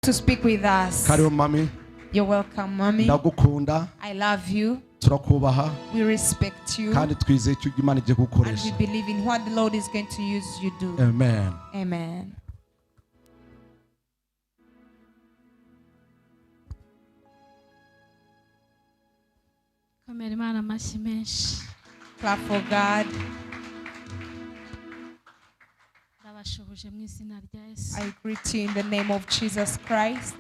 to speak with us. Karibu mami. You're welcome, mommy. Ndagukunda. I love you. Turakubaha. We respect you. Kandi twizeye icyo Imana igiye And gukoresha. we believe in what the Lord is going to use you do. Amen. Amen. Clap for God. I greet you in the name of Jesus Christ.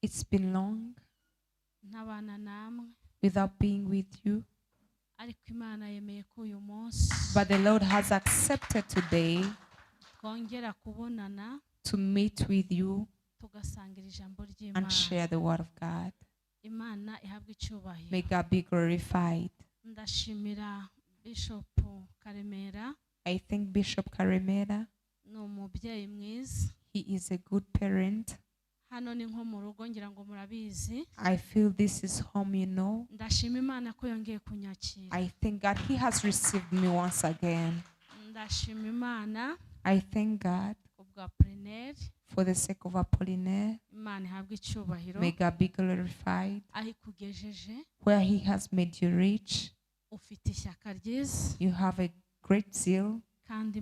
It's been long without being with you, but the Lord has accepted today to meet with you and share the word of God. May God be glorified. I thank Bishop Karemera. He is a good parent. I feel this is home, you know. I thank God he has received me once again. I thank God for the sake of Apollinaire. May God be glorified. Where he has made you rich, you have a great zeal, and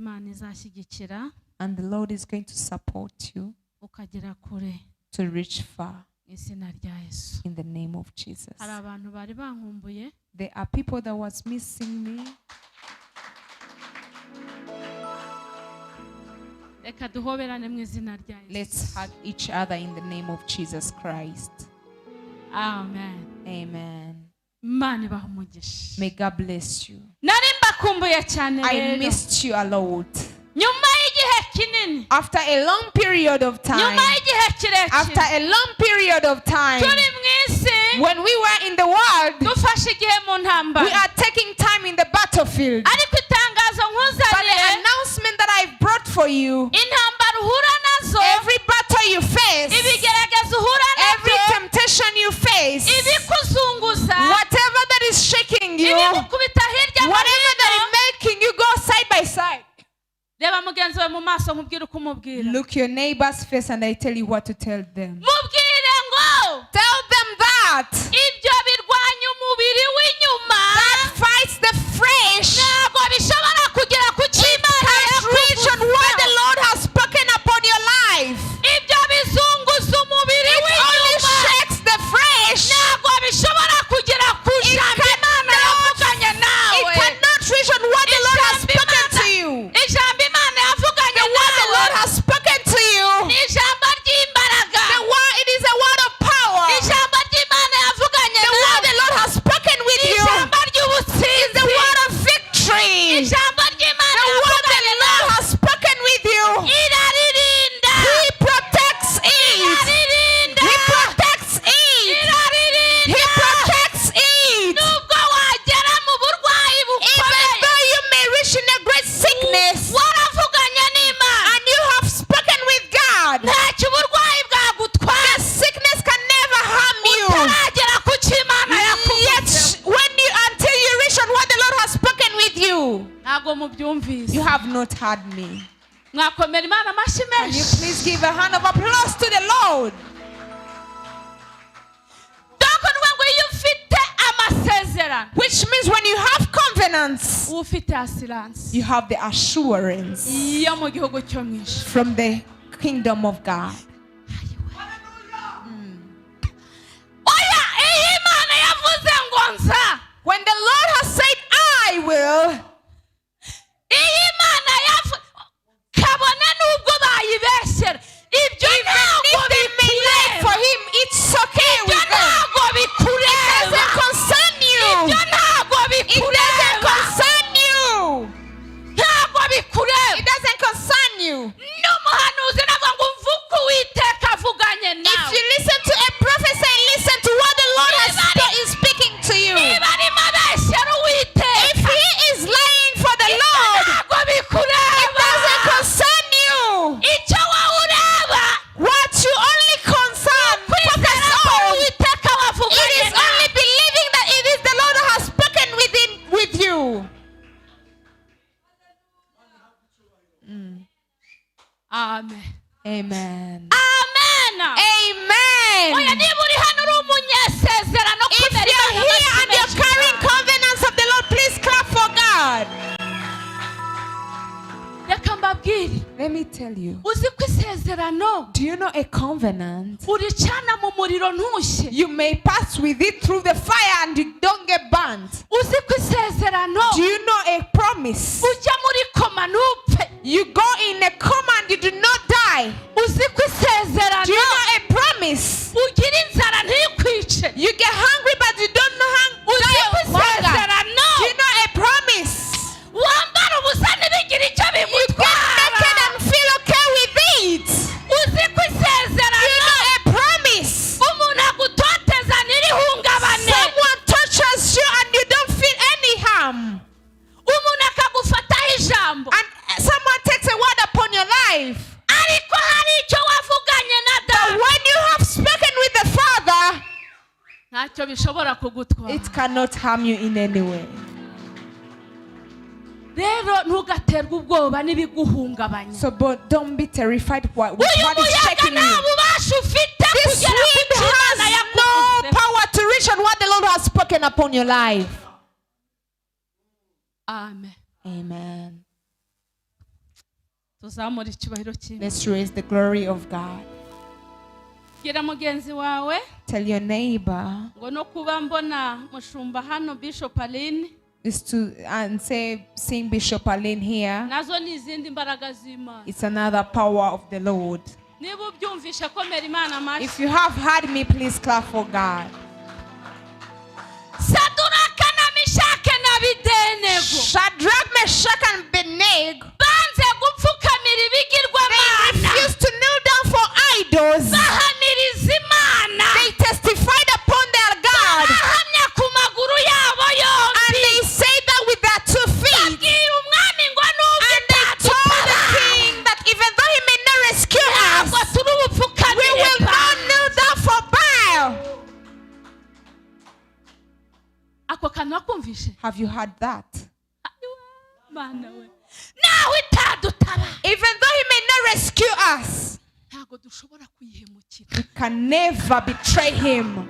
the Lord is going to support you to reach far. In the name of Jesus. There are people that was missing me. Let's hug each other in the name of Jesus Christ. Amen. Amen. May God bless you. I missed you a lot. After a long period of time, when we were in the world, we are taking time in the battlefield. But the announcement that I brought for you, every battle you face, every temptation you face, whatever that is shaking you, whatever that is making you go side by side, look your neighbor's face and I tell you what to tell them. Tell them that that fights the flesh can't reach on what the Lord has spoken upon your life. It only shakes the flesh. It cannot reach on what the Lord has spoken to you. The word the Lord has spoken to you. The word, it is a word of power. The word the Lord has spoken with you is the word of victory. The word the Lord has spoken with you, He protects it. He protects it. He protects it. Even though you may reach in a great sickness and you have spoken with God, the sickness can never harm you. Yet until you reach on what the Lord has spoken with you, you have not heard me. Can you please give a hand of applause to the Lord? Which means when you have covenants, you have the assurance from the kingdom of God. When the Lord has said, I will, even if they may lie for him, it's okay with them. It doesn't concern you. It doesn't concern you. It doesn't concern you. If you listen to a prophecy, listen to what the Lord is speaking to you. If he is lying, Amen. Amen. Amen. Amen. Oya niba uri hano uri umunyesezerano If you're here and you're carrying covenants of the Lord, please clap for God. Reka mbabwire. Let me tell you. Uzi ko isezerano. Do you know a covenant? Uricana mu muriro ntushye. You may pass with it through the fire and you don't get burnt. Uzi ko isezerano. Do you know a promise? Ujya muri koma ntupfe. You go in a coma and you do not die. Uzi ko isezerano. Do you know a promise? Ugira inzara ntikwice. You get hungry but you don't know Uzi ko isezerano. Do you know a promise? Wambara ubusa ntibigira icyo You get bigutwara. naked and feel okay with it. Uzi ko isezerano. Do you know a promise? Umuntu agutoteza ntirihungabane. Someone touches you and you don't feel any harm. Umuntu akagufataho ijambo. And someone takes a word upon your life. Ariko hari icyo wavuganye na But Data. when you have spoken with the Father, Ntacyo bishobora kugutwara. it cannot harm you in any way. Rero ntugaterwe ubwoba n'ibiguhungabanya. So but don't be terrified with what Uyu is muyaga shaking nta you. bubasha ufite This kugera ku wind cyo Imana has no yakuvuzeho. power to reach on what the Lord has spoken upon your life. Amen. Amen. Tuzamura icyubahiro cy'Imana. Let's raise the glory of God. Gira mugenzi wawe Tell your neighbor ngo no kuba mbona mushumba hano Bishop Aline is to and say, sing Bishop Aline here. nazo ni izindi mbaraga z'Imana. It's another power of the Lord. Niba ubyumvishe komera Imana amashyi. If you have heard me, please clap for God. Saduraka na Mishake na Abedenego Shadrach, Meshach, and Abednego banze gupfukamira ibigirwamana. refused to kneel down for idols. Bahaniriza Imana. They testified upon their God. Bahamya ku maguru yabo And yombi. they say that with their 2 feet. Babwira umwami ngo nubwo And they told the king that even though he may not rescue ntabwo us, turi we bupfukamire will not Baali. kneel down for Baal. Ako kantu wakumvishe? Have you heard that? Mana we. Nawe itadutaba. Even though he may not rescue us, Ntabwo dushobora kuyihemukira. we can never betray him.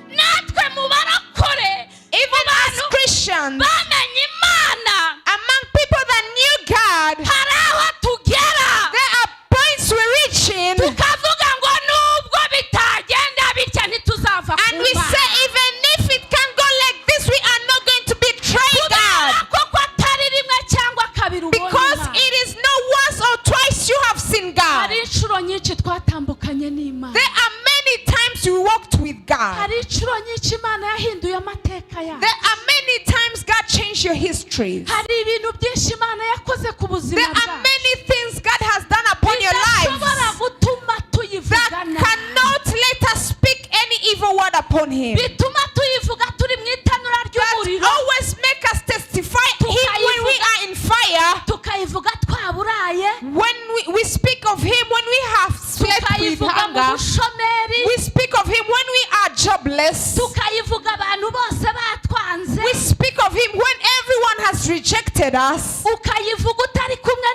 Natwe mu barokore. Even as Christians, Bamenye Imana. among people that knew God, Hari aho tugera. there are points we reach in, Tukavuga ngo nubwo bitagenda bitya ntituzava ku and we Mana. say, even if it can go like this, we are not going to betray God. Kuko atari rimwe cyangwa kabiri ubonye Because Imana. it is not once or twice you have seen God. Hari inshuro nyinshi twatambukanye n'Imana. There are many times you walked with God. Hari inshuro nyinshi Imana yahinduye amateka yawe. There are many times God changed your histories. Hari ibintu byinshi Imana yakoze ku buzima There are bwacu. many things God has done upon your Bidashobora lives gutuma that tuyivuga nabi. cannot let us speak any evil word upon Him. Bituma tuyivuga turi mu itanura That ry'umuriro. always make us testify Him when we are in fire. Tukayivuga twaburaye. When we speak of Him when we have slept with Tukayivuga mu hunger. bushomeri. We speak of Him when we are jobless. Tukayivuga abantu bose batwanze. We speak of Him when everyone has rejected us. Ukayivuga utari kumwe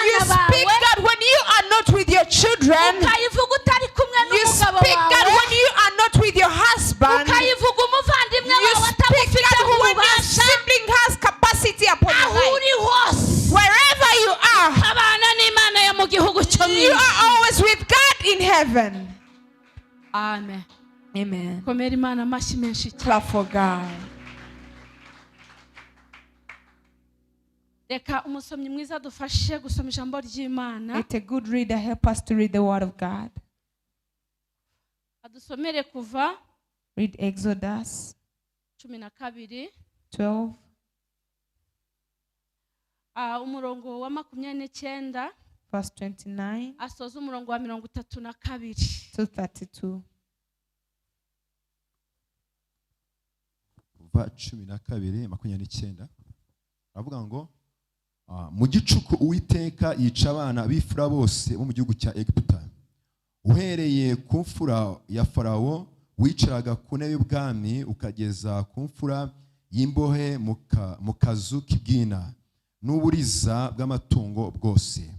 You n'abana speak bawe. God when you are not with your children. Ukayivuga utari kumwe You n'umugabo speak God wawe. when you are not with your husband. Ukayivuga umuvandimwe You wawe speak atamufiteho God when your ububasha. sibling has capacity upon your Aho life. uri hose. Wherever you are, Abana n'Imana yo mu gihugu cyo mu you isi. are always with God in heaven. Amen. Amen. Komera Imana amashyi menshi cyane. Clap for God. Reka umusomyi mwiza dufashe gusoma ijambo ry'Imana. Let a good reader help us to read the word of God. Adusomere kuva Read Exodus 12 12, umurongo wa 29 verse 29 asoza umurongo wa 32. to 32. kuva 12:29 aravuga ngo mu gicuku Uwiteka yica abana b'Ifura bose bo mu gihugu cya Egiputa, uhereye ku mfura ya Farawo wicaraga ku ntebe y'ubwami ukageza ku mfura y'imbohe mu kazu k'ibwina n'uburiza bw'amatungo bwose.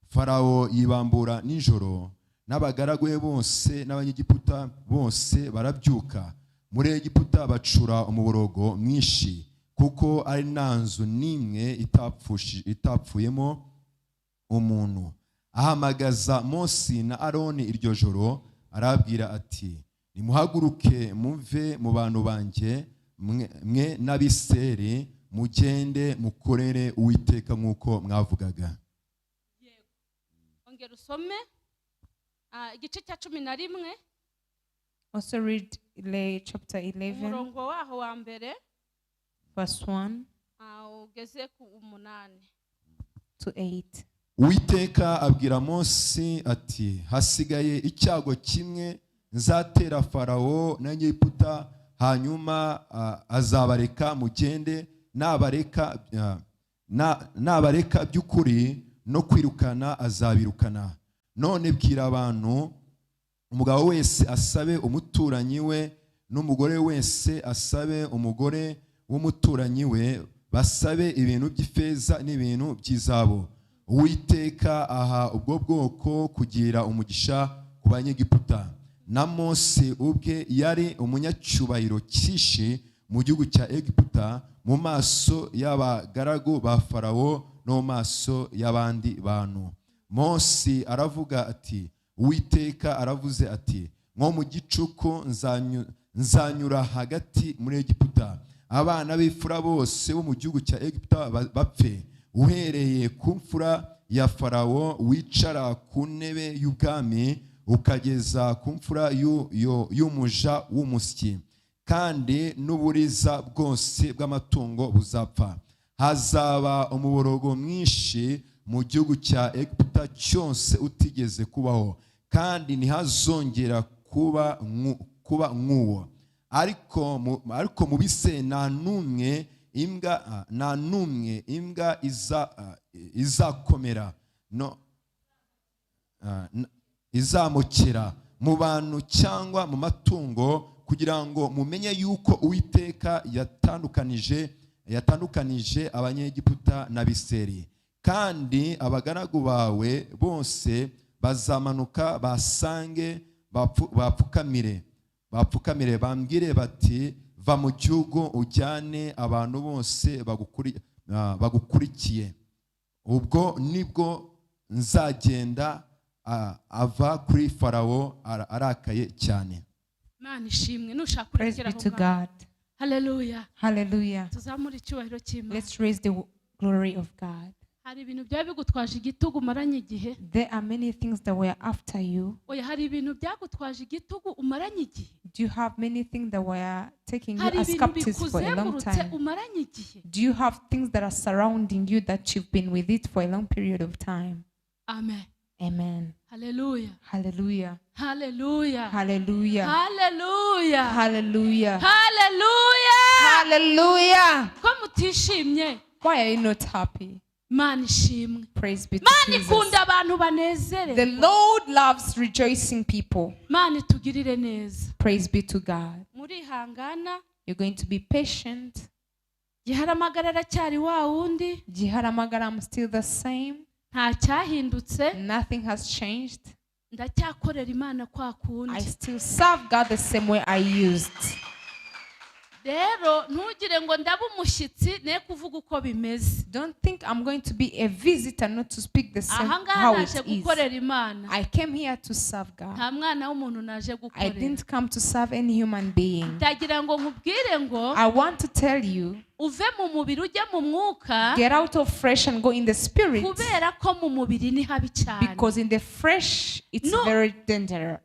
Farawo yibambura nijoro, n'abagaragu be bose n'abanyegiputa bose barabyuka. Muri Egiputa bacura umuborogo mwinshi, kuko ari nta nzu n'imwe itapfuyemo umuntu. Ahamagaza Mose na Aroni iryo joro, arabwira ati, nimuhaguruke muve mu bantu banjye, mwe n'Abisirayeli, mugende mukorere Uwiteka nk'uko mwavugaga. Ongera usome igice cya 11. Also read chapter 11, umurongo waho wa mbere verse 1 ugeze ku 8 to 8. Uwiteka abwira Mose ati, hasigaye icyago kimwe nzatera Farawo n'Egiputa, hanyuma azabareka mugende, nabareka by'ukuri no kwirukana azabirukana. None bwira abantu, umugabo wese asabe umuturanyi we, n'umugore wese asabe umugore w'umuturanyi we, basabe ibintu by'ifeza n'ibintu by'izabo. Uwiteka aha ubwo bwoko kugira umugisha ku Banyegiputa. Na Mose ubwe yari umunyacyubahiro cyinshi mu gihugu cya Egiputa, mu maso y'abagaragu ba Farawo no mu maso y'abandi bantu. Mose aravuga ati, Uwiteka aravuze ati, nko mu gicuku nzanyura hagati muri Egiputa, abana b'imfura bose bo mu gihugu cya Egiputa bapfe, uhereye ku mfura ya Farawo wicara ku ntebe y'ubwami, ukageza ku mfura y'umuja w'umusyi, kandi n'uburiza bwose bw'amatungo buzapfa. Hazaba umuborogo mwinshi mu gihugu cya Egiputa cyose utigeze kubaho, kandi ntihazongera kuba nk'uwo. Ariko mu bise nta n'umwe imbwa izakomera izamukira mu bantu cyangwa mu matungo, kugira ngo mumenye yuko Uwiteka yatandukanije Abanyegiputa n'Abisirayeli. Kandi abagaragu bawe bose bazamanuka basange, bapfukamire bambwire bati, va mu gihugu ujyane abantu bose bagukurikiye. Ubwo nibwo nzagenda ava kuri Farawo arakaye cyane. Imana ishimwe. Nushaka Praise be to God. Hallelujah. Hallelujah. Tuzamura icyubahiro cy'Imana. Let's raise the glory of God. Hari ibintu byaba bigutwaje igitugu umaranye igihe. There are many things that were after you. Oya, hari ibintu byagutwaje igitugu umaranye igihe. Do you have many things that were taking you Hari as ibintu captives for a long bikuzengurutse time? umaranye igihe. Do you have things that are surrounding you that you've been with it for a long period of time? Amen. Amen. Hallelujah. Hallelujah. Hallelujah. Hallelujah. Hallelujah. Hallelujah. Hallelujah. Hallelujah. Ko mutishimye. Why are you not happy? Mana ishimwe. Praise be to Mana Jesus. ikunda abantu banezerewe. The Lord loves rejoicing people. Mana itugirire neza. Praise be to God. Murihangana. You're going to be patient. Giharamagarara cyari wa wundi. Giharamagara, I'm still the same. Nta cyahindutse. Nothing has changed. Ndacyakorera Imana kwa I kundi. still serve God the same way I used. Rero ntugire ngo ndabe umushyitsi ne kuvuga uko bimeze. Don't think I'm going to be a visitor, not to speak the same Ahangaha how naje it is. gukorera Imana. I came here to serve God. Nta mwana w'umuntu naje I gukorera. didn't come to serve any human being. Ndagira ngo nkubwire ngo I want to tell you, uve mu mubiri ujya mu mwuka. get out of flesh and go in the spirit, Kubera ko mu mubiri ni habi cyane. because in the flesh it's very Nuba mu dangerous.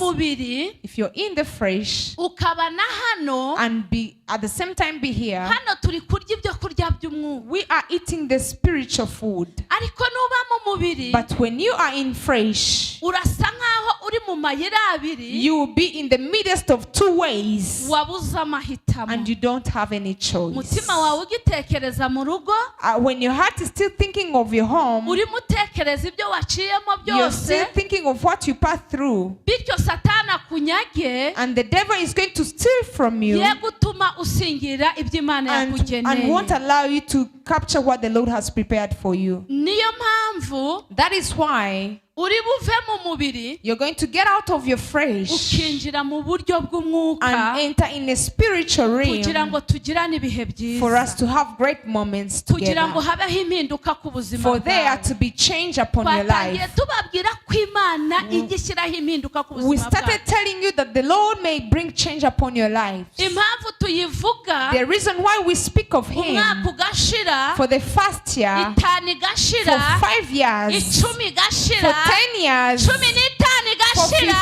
mubiri If you're in the flesh ukaba na hano. and be at the same time be here, Hano turi kurya ibyo kurya by'umwuka. we are eating the spiritual food. Ariko nuba mu mubiri But when you are in flesh, urasa nkaho uri mu mayira abiri. you will be in the midst of two ways Wabuze amahitamo. and you don't have any choice. Mutima wawe ugitekereza mu rugo. When your heart is still thinking of your home, Urimo utekereza ibyo waciyemo you're still byose. thinking of what you passed through, Bityo Satana kunyage. and the devil is going to steal from you Ye gutuma usingira ibyo Imana and won't yakugeneye. allow you to capture what the Lord has prepared for you. niyo mpamvu That is why uri buve mu mubiri you're going to get out of your flesh ukinjira mu buryo and bw'umwuka enter in a spiritual kugira realm ngo tugirane ibihe for us byiza, to have great moments kugira ngo together. habeho impinduka ku buzima For there bwawe. to be change upon your Twatangiye life. tubabwira ko Imana ijya ishyiraho impinduka ku We buzima started bwawe. telling you that the Lord may bring change upon your lives. Impamvu tuyivuga, The reason why we speak of Him umwaka ugashira, for the first year, 5 igashira, for 5 years, 10 igashira, for 10 years, 15 for 15 igashira,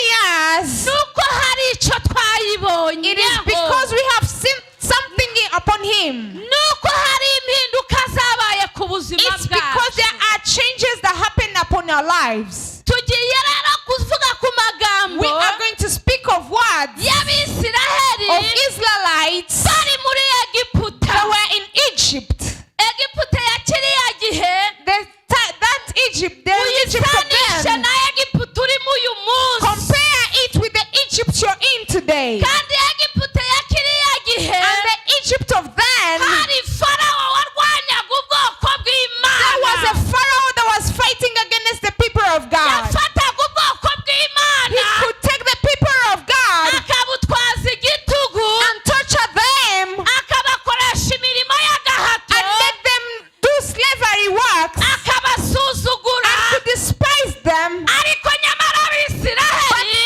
years. nuko hari icyo twayibonye, It is because we have seen something upon Him. nuko hari impinduka zabaye ku buzima It's because there bwacu. are changes that happen upon our lives. Tugiye rero kuvuga ku magambo We are going to speak of words y'Abisiraheli of Israelites bari muri Egiputa. that were in Egypt. Egiputa ya kiriya gihe That Egypt, the Egypt of uyisanishe them, na Egiputa urimo uyu munsi. compare it with the Egypt you're in today. Kandi Egiputa ya kiriya gihe And the Egypt of then, hari Farawo warwanyaga ubwoko there was a bw'Imana. Pharaoh that was fighting against the people of God. Yafataga ubwoko He bw'Imana could take the people of God akabutwaza igitugu, and torture them akabakoresha imirimo y'agahato, and make them do slavery works akabasuzugura. and to despise them. Ariko nyamara But Abisiraheli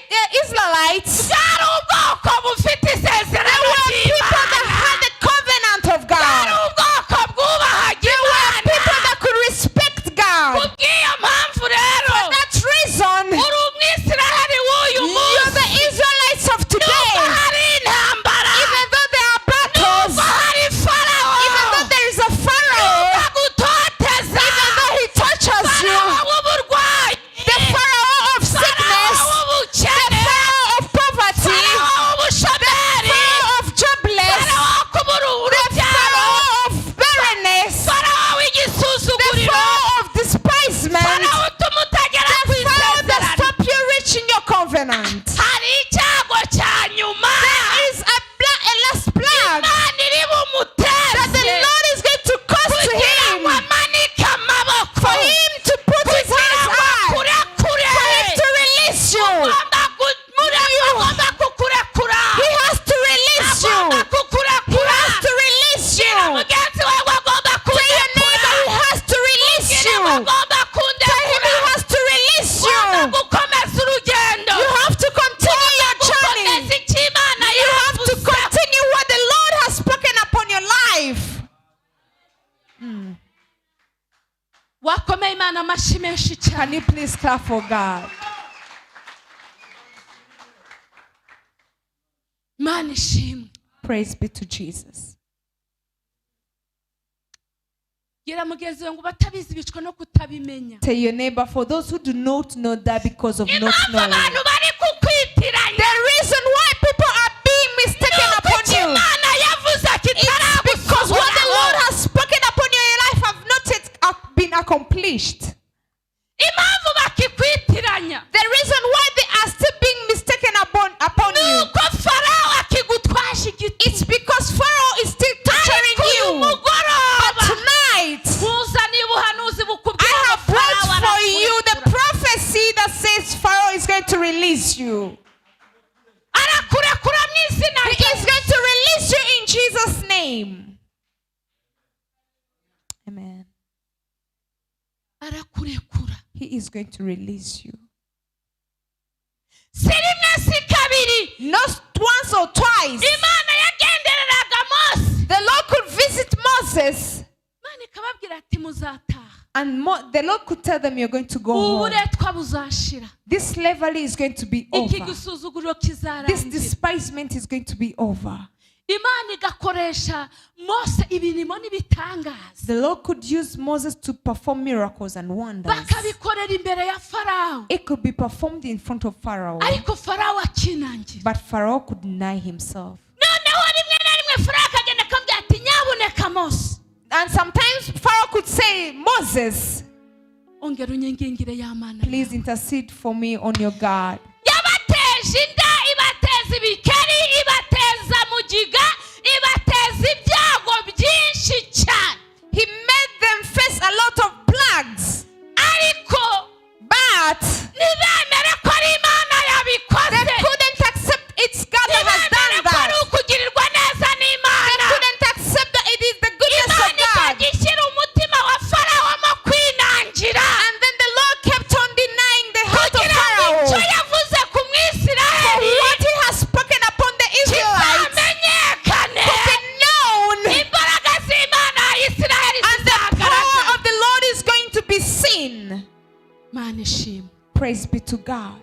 the Israelites, bwari ubwoko bufite they isezerano were people that ry'Imana, had the covenant of bwari God. ubwoko bwubahaga They were people Imana. that could respect God. Kubw'iyo mpamvu rero For that reason, uri Umwisiraheli w'uyu you're the munsi. Israelites of today. Nubwo hari intambara, Even though there are battles, nubwo hari Farawo, even though there is a Pharaoh, nubwo agutoteza, even though he touches you, Farawo w'uburwayi, the Pharaoh of sickness, Farawo the w'ubukene, Pharaoh of poverty, Farawo w'ubushomeri, Pharaoh of jobless, Farawo wo kubura the urubyaro, Pharaoh of barrenness, Farawo the w'igisuzuguriro, Pharaoh of despisement, Farawo utuma utagera ku the Pharaoh that isezerano. stop you reaching your covenant. Hari icyago cya nyuma There is a last plague Imana iri that the bumuteze Lord is going to cause to kugira him, ngo amanike amaboko, for him to put his kugira hands ngo high, akurekure. for him to release you. Agomba kukurekura, He has to release you. agomba He kukurekura. has to release you. Mugenzi wawe agomba Tell your neighbor he kurekura, has to release kugira you. ngo agomba Tell him he kundekura. has to release Ugomba you. gukomeza urugendo, You have to continue your journey. gukomeza icyo Imana You have to yavuze. continue what the Lord has spoken upon your life. Wakomeye Imana amashyi menshi cyane. Can you please clap for God? Imana ishimwe. Praise be to Jesus. Gira mugenzi wawe ngo batabizi bicwa no kutabimenya. Tell your neighbor, for those who do not know that because of not Impamvu knowing. abantu bari kukwitiranya, The reason why people are being mistaken nuko upon icyo you Imana yavuze is because what the Lord kitaragusohoraho. has spoken upon your life have not yet been accomplished. Impamvu bakikwitiranya, The reason why they are still being mistaken upon you, nuko Farawo akigutwaje igiti. it's because Pharaoh is still torturing Ariko uyu you. But mugoroba tonight, nkuzaniye ubuhanuzi I bukubwira ngo have brought Farawo for you the arakurekura. prophecy that says Pharaoh is going to release you. Arakurekura mu izina He rye. is going to release you in Jesus' name. Amen. Arakurekura. He is going to release you. Si rimwe si kabiri, Not once or twice. Imana yagendereraga Mose. The Lord could visit Moses, Imana ikababwira ati muzataha. and the Lord could tell them, you're going to go home. Uburetwa buzashira. This slavery is going to be Iki over. gisuzuguriro This kizarangira. despisement is going to be over. Imana igakoresha Mose ibirimo n'ibitangaza. The Lord could use Moses to perform miracles and wonders. Bakabikorera imbere ya Farawo. It could be performed in front of Pharaoh, Ariko Farawo akinangira. but Pharaoh could deny himself. Noneho rimwe na rimwe Farawo akagenda akambwira ati nyabuneka Mose, And sometimes Pharaoh could say, Moses, ongera unyingingire ya Mana. please intercede for me on your God. Yabateje inda, ibateza ibikeri, ibateza mugiga, ibateza ibyago byinshi cyane. sin. Mana ishimwe. Praise be to God.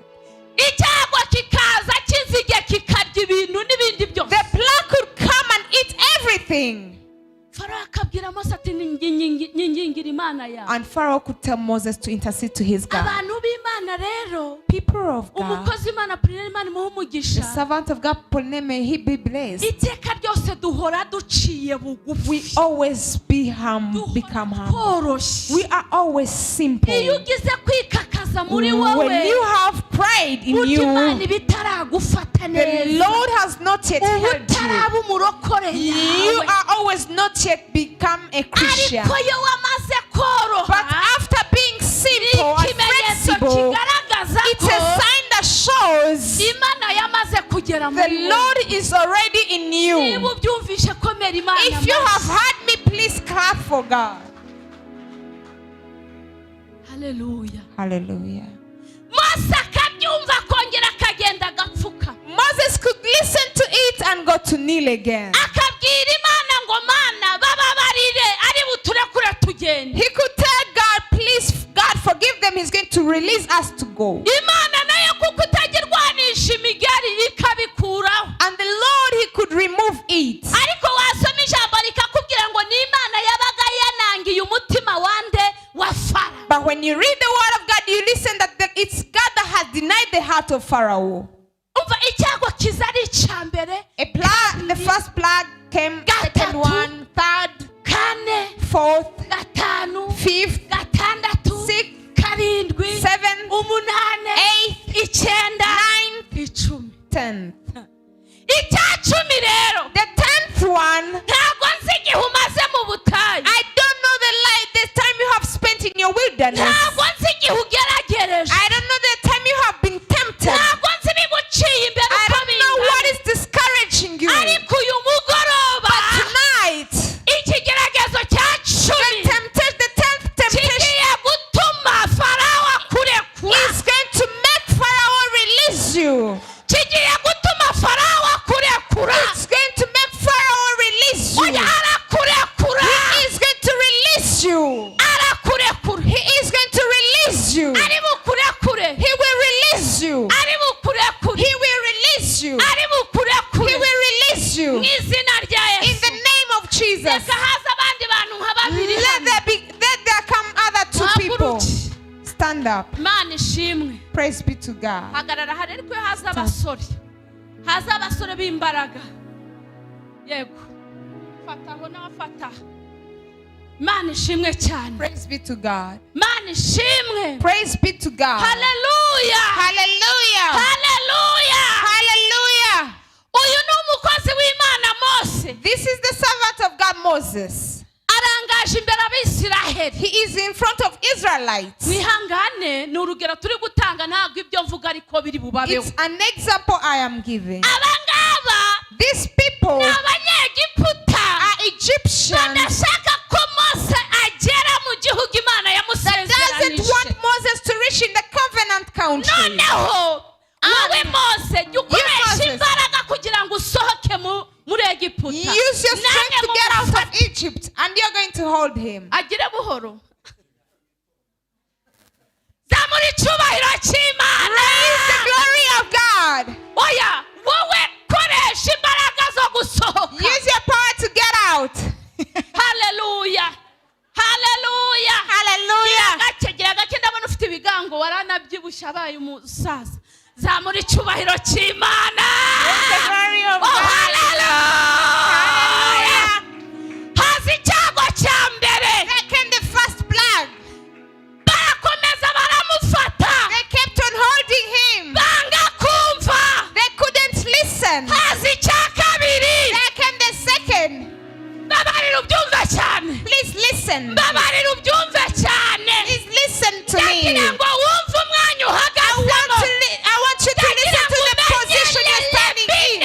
Icyago kikaza kizige kikarya ibintu n'ibindi byose. The plague could come and eat everything. Farawo akabwira Mose ati nyingingira Imana yawe. And Pharaoh could tell Moses to intercede to his God. Abantu b'Imana rero, People of God, umukozi Imana Pauline Imana imuhe the umugisha. servant of God, Pauline, may he be blessed. Iteka ryose duhora duciye bugufi. We always become humble. We are always simple. Iyo ugize kwikakaza muri wowe, When you have pride in you, Imana bitaragufata the neza. Lord has not yet helped you. Utaraba umurokore You yawe. are always not yet become a Christian. Ariko iyo wamaze koroha, But after being simple and ikimenyetso flexible, kigaragaza it's a ko sign that shows Imana yamaze kugera muri the wowe. Lord is already in Niba you. ubyumvishe komera Imana If you amashyi. have heard me, please clap for God. Hallelujah. Hallelujah. Mose akabyumva akongera akagenda agapfuka. Moses could listen to it and go to kneel again. Akabwira Imana ngo Mana bababarire ari buturekure tugende. He could tell God, please, God, forgive them. He's going to release us to go. Imana nayo kuko itagirwanisha imigeri ikabikuraho. And the Lord, He could remove it. Ariko wasoma ijambo rikakubwira ngo ni Imana yabaga yanangiye umutima wande wa Farawo. But when you read the word of God, you listen that it's God that has denied the heart of Pharaoh. Umva icyago kiza ari icya mbere. The first plague came, second one, third, kane, fourth, gatanu, fifth, gatandatu, sixth, karindwi, seventh, umunane, eighth, icyenda, ninth, icumi. 10th. Icya cumi rero, The 10th one, ntabwo nzi igihe umaze mu butayu. I don't know the time you have spent in your wilderness. Ntabwo nzi igihe ugeragereje. I don't know the time you have been tempted. Ntabwo nzi ibiguciye imbere I uko don't know what bingana. is discouraging you. Ariko uyu mugoroba, But tonight, ikigeragezo cya cumi the 10th temptation kigiye gutuma Farawo akurekura. is going to make Pharaoh release you. Kigiye gutuma Farawo akurekura. It's going to make Pharaoh release you. Oya arakurekura. He is going to release you. Arakurekura. He is going to release you. Ari bukurekure. He will release you. Ari bukurekure. He will release you. Ari bukurekure. He will release you. Mu izina rya In Yesu. the name of Jesus. Reka haza abandi bantu nka babiri hano. Let there come other two people. Stand up. Imana ishimwe. Praise be to God. Hagarara hari ariko iyo haza abasore. Haza abasore b'imbaraga. Yego. Fataho n'abafata. Imana ishimwe cyane. Praise be to God. Imana ishimwe. Praise be to God. Hallelujah. Hallelujah. Hallelujah. Hallelujah. Uyu ni umukozi w'Imana Mose. This is the servant of God Moses. Arangaje imbere ab'Isiraheli. He is in front of Israelites. Wihangane ni urugero turi gutanga ntabwo ibyo mvuga ariko biri bubabeho. It's an example I am giving. Abangaba These people ni Abanyegiputa. are Egyptians Banashaka ko Mose agera mu gihugu Imana that doesn't yamusezeranije. want Moses to reach in the covenant country. Noneho wowe Mose jya ukoresha Moses. imbaraga kugira ngo usohoke muri Egiputa. Use your strength Namwe to get out mumufate. of Egypt, and you're going to hold him. Agire buhoro. Zamura icyubahiro cy'Imana. Raise the glory of God. Oya wowe koresha imbaraga zo gusohoka. Use your power to get out. Hallelujah. Hallelujah. Hallelujah. Gira gake ndabona ufite ibigango waranabyibushye abaye umusaza. Zamura icyubahiro cy'Imana. Raise the glory of Oh, God. hallelujah. Haza icyago cya mbere. Second, the first plague. Barakomeza baramufata. They kept on holding him. Banga kumva. They couldn't listen. Haza icya kabiri. Second, the second. Babarira ubyumve cyane. Please listen. Babarira ubyumve cyane. Please listen to me. Ndagira ngo wumve umwanya uhagazemo. I want you to listen to the position you're standing in.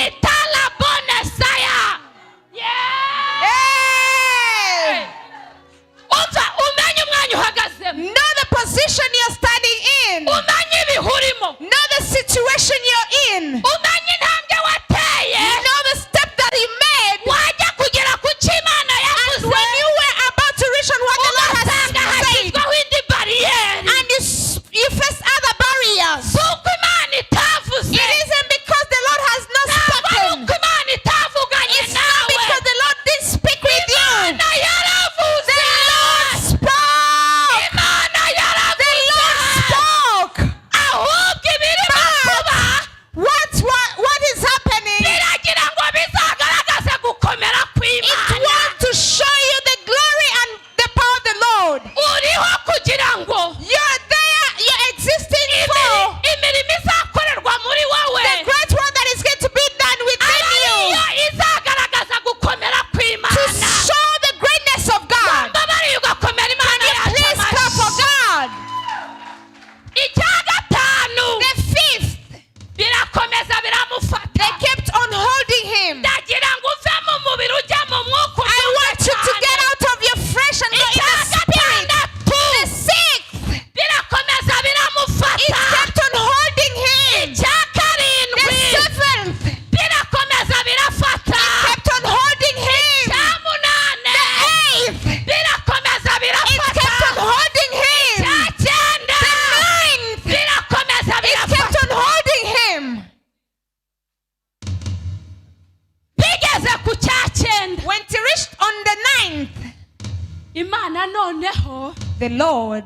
the Lord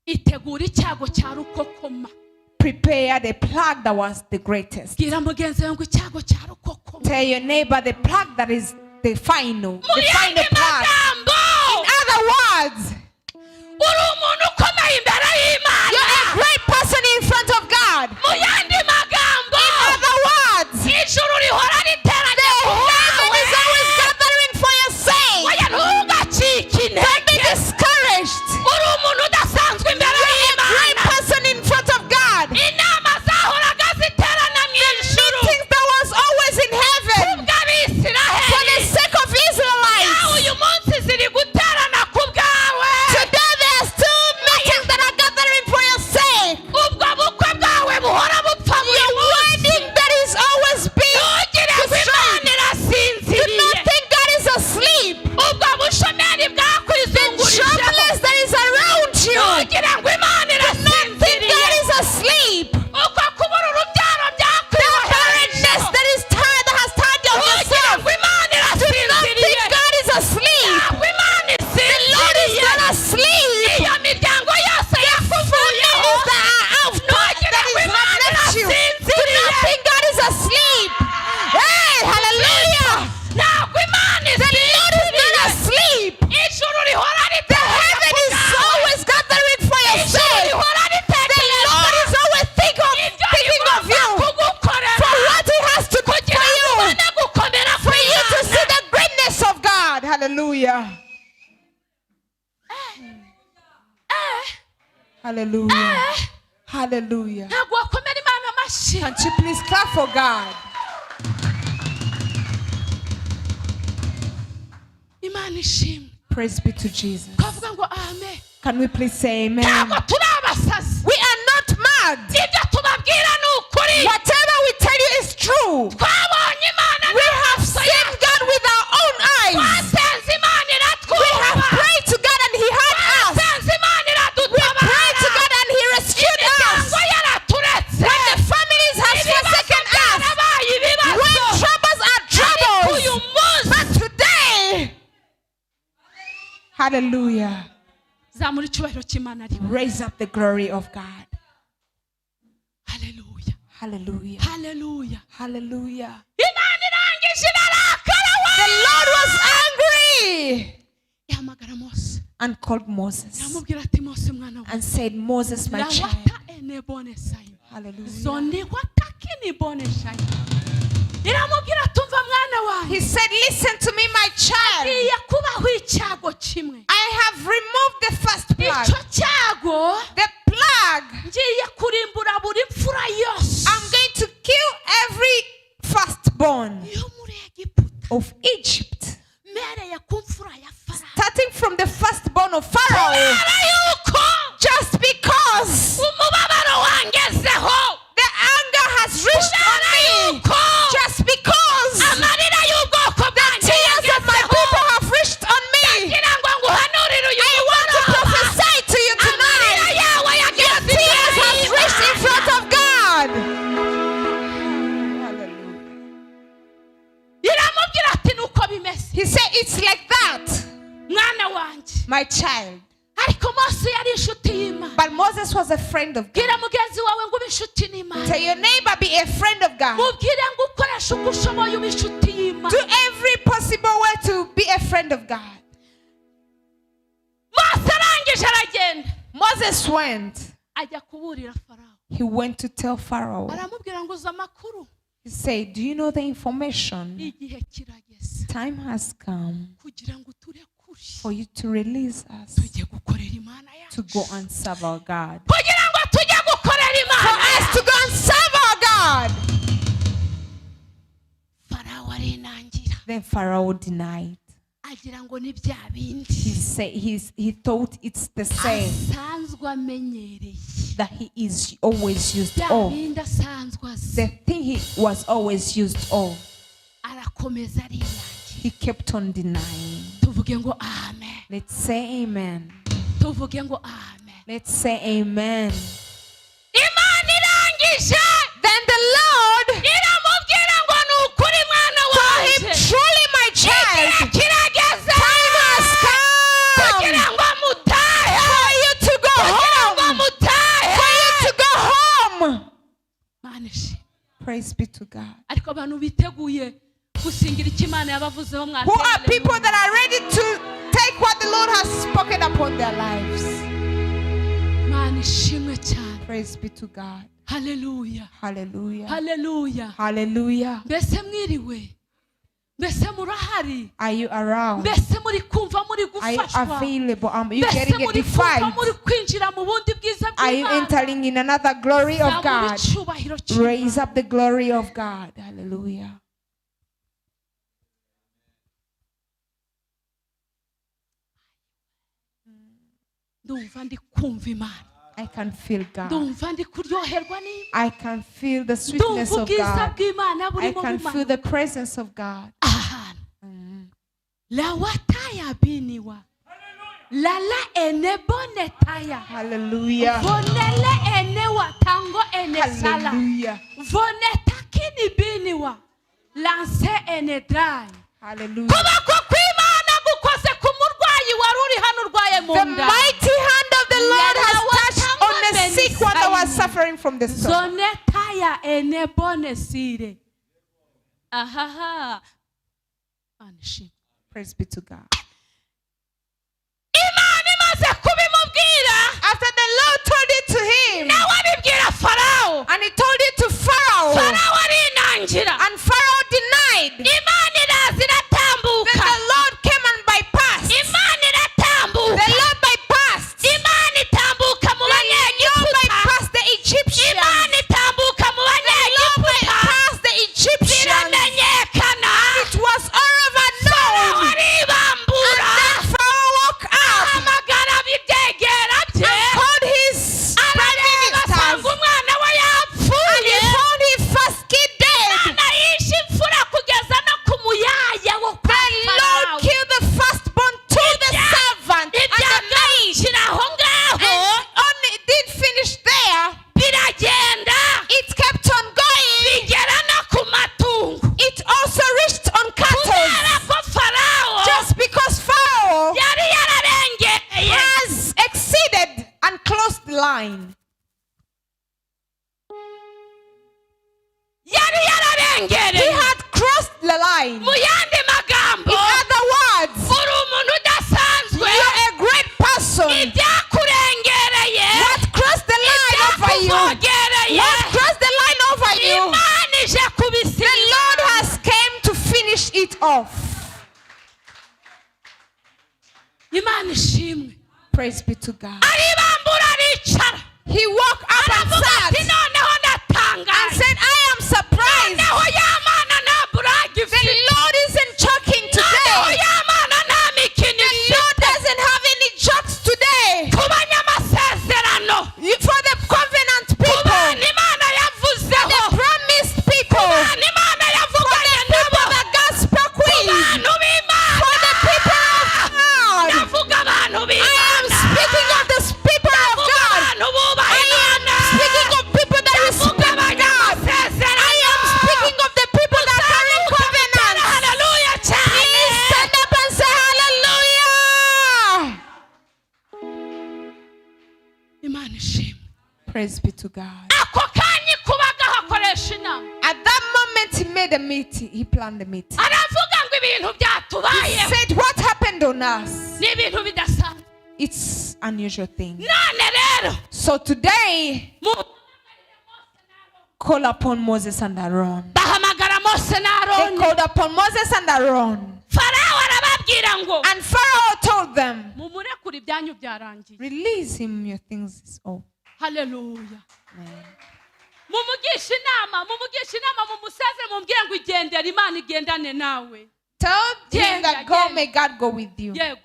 itegura icyago cya rukokoma. prepared a plague that was the greatest. Bwira mugenzi wawe ngo icyago cya rukokoma. Tell your neighbor the plague that is the final Mu plague. yandi magambo, In other words, uri umuntu ukomeye imbere y'Imana. you're a great person in front of God. Mu yandi magambo, In other words, ijuru rihora riteranye the ku heaven bwawe. is always gathering for your sake. Oya ntugacike Don't be intege. discouraged. Uri umuntu udasanzwe imbere You're a great y'Imana. person in front of God. Inama zahoraga ziterana mu ijuru Meetings that was always in heaven for the kubw'Abisiraheli. sake of Nawe Israelites. uyu munsi ziri guterana ku bwawe. Today there's two meetings that are gathering for your sake. Ubwo bukwe bwawe buhora bupfa buri Your munsi. wedding that is always being Ntugire ngo destroyed. Imana Do irasinziriye. not think God is asleep. Ubwo bushomeri bwakwizungurijeho. Jobless that is around you. Ntugire ngo Imana Do not think irasinziriye. God is asleep. Uko kubura urubyaro Barrenness byakwiboherejeho. that is tired, that has tired of Ntugire yourself. ngo Imana Do not think irasinziriye. God is asleep. Ntabwo Imana The Lord is isinziriye. not asleep. Iyo miryango yose yakuvuyeho. Families that are out Ntugire that ngo is not Imana left you. Do irasinziriye. not think God is asleep. Hey, hallelujah. Ntabwo Imana The Lord is not isinziriye. asleep. Ijuru rihora The riteranye heaven ku is bwawe. always gathering for your Ijuru sake. rihora The ritekereza Lord is always thinking of ibyo you kugukorera for what He has to do for kugira ngo you, ubone gukomera for you to see kw'Imana. the greatness of God. Hallelujah. Hallelujah. Hallelujah. Ntabwo wakomera Imana amashyi. Can't you please clap for God? Imana ishimwe. Praise be to Jesus. Twavuga ngo amen. Can we please say amen? Ntabwo turi abasazi. We are not mad. Ibyo tubabwira ni ukuri. Whatever we tell you is true. Twabonye Imana We have seen God with our own eyes. twasenze Imana We have iratwumva. prayed to God and He heard us. Twasenze Imana We iradutabara. prayed to God and He rescued us. Imiryango yaraturetse. When the families have forsaken us, byarabaye ibibazo. when troubles are Ariko troubles, uyu munsi but today, hallelujah, zamura icyubahiro cy'Imana ari we. raise up the glory of God. Haleluya. Hallelujah. Haleluya. Hallelujah. Imana irangije irarakara we. The Lord was angry Yahamagara Mose. and called Moses Yamubwira ati Mose mwana we. and said, Moses, my child. Lawata ene bone sayi. Hallelujah. Zoni wataki ni bone sayi. Iramubwira tumva mwana wawe. He said, listen to me, my child. Iye kubaho icyago kimwe. I have removed the first plague. Icyo cyago The plague. ngiye kurimbura buri mfura yose. I'm going to kill every firstborn Yo muri Egiputa. of Egypt, Mereye ku mfura ya Farawo. starting from the firstborn of Pharaoh, Kubera yuko just because umubabaro wangezeho. the anger has reached on me, just because Amarira y'ubwoko the bwanjye tears of my yangezeho. people have reached on me. Ngira ngo nguhanurire uyu I want to mugoroba. prophesy to you Amarira tonight. yawe Your yageze tears imbere have reached in y'Imana. front of God. Iramubwira ati nuko bimeze. He said, it's like that, Mwana wanjye. my child. Ariko Mose yari inshuti y'Imana. But Moses was a friend of God. Bwira mugenzi wawe ngo ube inshuti n'Imana. Tell your neighbor, be a friend of God. Mubwire ngo ukoreshe uko ushoboye ube inshuti y'Imana. Do every possible way to be a friend of God. Mose arangije aragenda. Moses went. Ajya kuburira Farawo. He went to tell Pharaoh. Aramubwira ngo uzi amakuru. He said, do you know the information? Igihe kirageze. Time has come Kugira ngo turekure. for you to release us Tujye gukorera Imana to yacu. go and serve our God. Kugira ngo tujye gukorera For Imana us to go and serve our God. Farawo arinangira. Then Pharaoh denied. Agira ngo ni bya bindi. He thought it's the same, Asanzwe amenyereye. that he is always used Bya of. bindi asanzwe azi. The thing he was always used of. Arakomeza arinangira. He kept on denying. Tuvuge ngo amen. Let's say amen. Tuvuge ngo amen. Let's say amen. Imana irangije. Then the Lord Iramubwira ngo ni ukuri mwana told him, wanjye. truly my child, Igihe kirageze. time has come Kugira ngo mutahe. Praise be to God. ariko abantu biteguye gusingira icyo Imana yabavuzeho Who are people that are ready to take what the Lord has spoken upon their lives? Imana ishimwe cyane. Praise be to God. Hallelujah. Hallelujah. Hallelujah. Hallelujah. Mbese mwiriwe? Mbese murahari? Are you around? Mbese muri kumva muri Are you gufashwa? available? Are you Mbese getting muri kumva edified? muri kwinjira mu bundi bwiza Are you bw'Imana? entering in another glory of Zamura God? icyubahiro cy'Imana. Raise up the glory of God. Hallelujah. Ndumva ndi kumva Imana. I can feel God. Ndumva ndi kuryoherwa n'Imana. I can feel the sweetness Ndumva of ubwiza God. bw'Imana I burimo can mu feel Mana. the presence of God. Ahantu. La wataya biniwa. Lala ene bone taya. Hallelujah. Vonele ene watango ene sala. Hallelujah. Vone takini biniwa. Lance ene dry. Hallelujah. Kuboko kw'Imana gukoze ku murwayi wari uri hano urwaye mu The nda. mighty hand of the Lord has touched on the sick one that was suffering from the stomach. Zone taya ene bone sire. Ahaha. Anishim. Praise be to God. Imana imaze kubimubwira. After the Lord told it to him, Nawe abibwira Farawo. and he told it to Pharaoh, Farawo arinangira. and Pharaoh denied. Imana iraza iratambuka. Then the Lord came and bypassed. Imana iratambuka. The Lord bypassed. Imana itambuka mu The Lord banyegiputa. bypassed the Egyptians. Imana itambuka mu The Lord banyegiputa. bypassed the Egyptians. Biramenyekana. It was all over Farawo known. aribambura. And then Pharaoh woke up Ahamagara ibyegera bye. and called his prime Arareba asanga ministers. umwana we And he yapfuye. found his first kid dead. Imana yishe imfura kugeza no ku muyaya wo kwa The Lord Farawo. killed the firstborn to the servant and the maid. Ibyagarukira aho ngaho And only it did finish there. biragenda It kept on going. bigera no ku matungo. It also reached on cattle. Kubera ko Farawo Just because Pharaoh yari yararengeye. has exceeded and closed the line. Yari He yararengereye. had crossed the line. Mu yandi magambo In other words, uri umuntu udasanzwe. you're a great person. Ibyakurengereye. What crossed the line over you? Ibyakuvogereye. What crossed the line over you? Imana ije The kubisinya. Lord has came to finish it off. Imana ishimwe. Praise be to God. Aribambura aricara. He woke up and Aravuga ati sat noneho and ndatangaye. said, I am surprised. Noneho y'Imana nta burage The ifite. Lord isn't choking Noneho today. y'Imana nta mikino The Lord ifite. doesn't have any jokes today. Ku banyamasezerano. For the covenant Ku people, bana Imana yavuzeho. the promised people, Ku bana Imana yavuganye nabo. people that God spoke Ku with, bantu b'Imana. for the people of God. Ndavuga abantu I am b'Imana. speaking of the people of Ndavuga God. abantu bubaha I am Imana. speaking of people that Ndavuga respect God. abanyamasezerano. I am speaking of the people that are in covenant. Hallelujah cyane. Please stand up and say hallelujah. Imana ishimwe. Praise be to God. Ako kanya kubaga hakoresha inama. At that moment, he made a meeting. He planned a meeting. Aravuga ngo ibintu He byatubayeho said, what happened on us? ni ibintu bidasanzwe. It's unusual thing. None rero So today, mu- call upon Moses and Aaron. bahamagara Mose na They Aroni. called upon Moses and Aaron. Farawo arababwira ngo And Pharaoh told them, mumurekure ibyanyu byarangiye. release him, your things is all. Haleluya. Amen. Mumugisha inama mumusezere mumubwire ngo igendere Imana igendane nawe. Tell him that go, Again. may God go with you. Yego.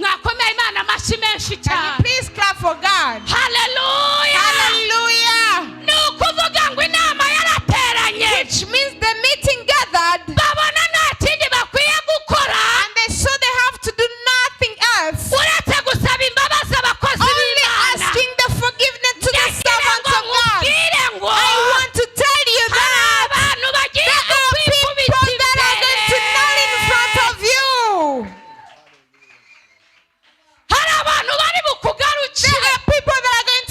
Mwakomeye Imana amashyi menshi Can you cyane. please clap for God? Haleluya. Hallelujah. Ni ukuvuga ngo inama yarateranye. Which means the meeting gathered Babona nta kindi bakwiye gukora and they saw they have to do nothing else. uretse gusaba imbabazi abakozi Only b'Imana. asking the forgiveness to the Ndagira servants ngo of God. nkubwire ngo I want to tell you hari that abantu bagiye there are kukwikubita people that are going to kneel in front imbere. of you. Hari abantu bari There bukugarukire. are people that are going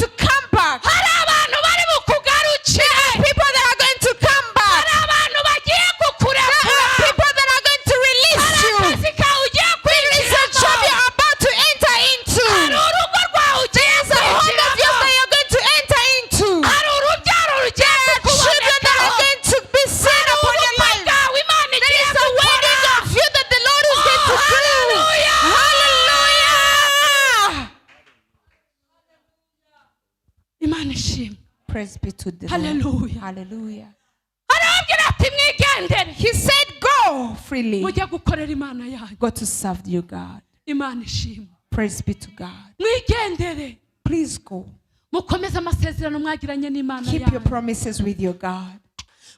Praise be to the Hallelujah. Lord. Hallelujah. arababwira ati mwigendere He said, go freely. mujye gukorera imana yanyu. Go to serve your God. Imana ishimwe. Praise be to God. Mwigendere Please go. mukomeze amasezerano mwagiranye n'Imana Keep your yanyu. promises with your God.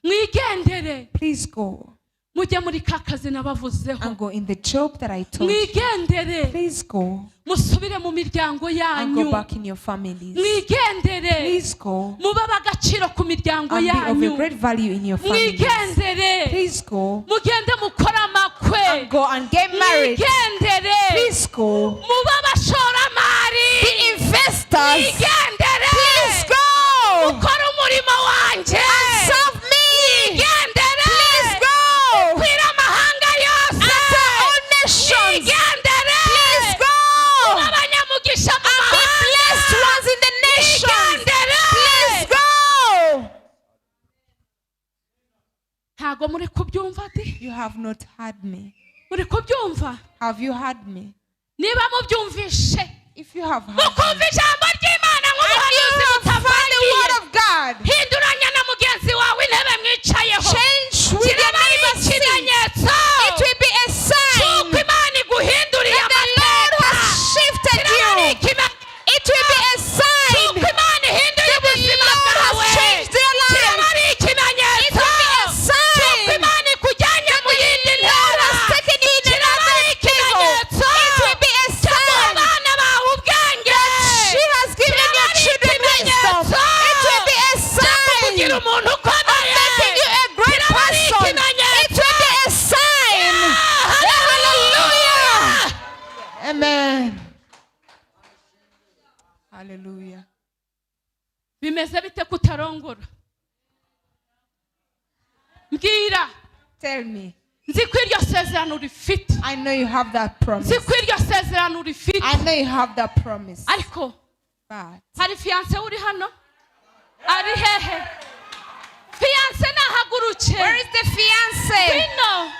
Mwigendere Please go mujye muri ka kazi nabavuzeho. and go in the job that I told you. Mwigendere Please go musubire mu miryango and go yanyu. back in your families. Mwigendere Please go mube ab'agaciro ku miryango and be of a yanyu. great value in your families. Mwigendere Please go mugende mukore amakwe. and go and get married. Mwigendere Please go. mube abashoramari. Be investors. Mwigendere Please go mukore umurimo wanjye. and serve me. Mwigendere Please go kwira amahanga yose. and to all nations. Mwigendere Please go abanyamugisha mu and be blessed mahanga. ones in the nations. Mwigendere Please go. ntago muri kubyumva ati You have not heard me. muri kubyumva. Have you heard me? Niba mubyumvishe If you have heard mukumva me, ijambo ry'Imana nk'umuhanuzi heard the mutavangiye. word of God. Hinduranya na mugenzi wawe intebe mwicayeho. Change with your Kiraba ari neighbor's seat. ikimenyetso It will be a sign cy'uko Imana iguhinduriye that the Lord amateka. has shifted Kiraba ari you. ikimenyetso It will be a sign cy'uko Imana ihinduye that the ubuzima Lord has bwawe. changed your Kiraba life. ari ikimenyetso It will be a sign cy'uko Imana ikujyanye mu yindi the Lord ntera. has taken you in Kiraba another ari level. ikimenyetso It will be a cy'uko sign abana bawe ubwenge. she has given your children wisdom. It will be a sign kugira umuntu ukomeye. making you a great Kiraba ari person. It ikimenyetso. will be a sign. Hallelujah. Amen. Hallelujah. Bimeze bite kutarongora? Mbwira. Tell me. Nzi ko iryo sezerano urifite. I know you have that promise. Nzi ko iryo sezerano urifite. I know you have that promise. Ariko But hari fiance uri hano? Ari hehe? Fiance nahaguruke. where is the fiance? Ngwino.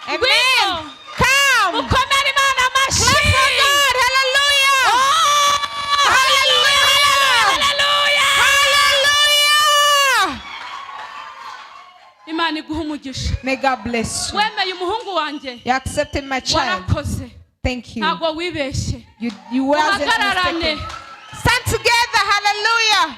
Amen. Come. Ukomere Imana amashyi. Clap for God. Hallelujah. Hallelujah. Hallelujah. Hallelujah. Imana iguha umugisha. May God bless you. Wemeye umuhungu wanjye. You accepted my child. Warakoze. Thank you. Ntabwo wibeshye. You wasn't Muhagararane. mistaken. Stand together. Hallelujah.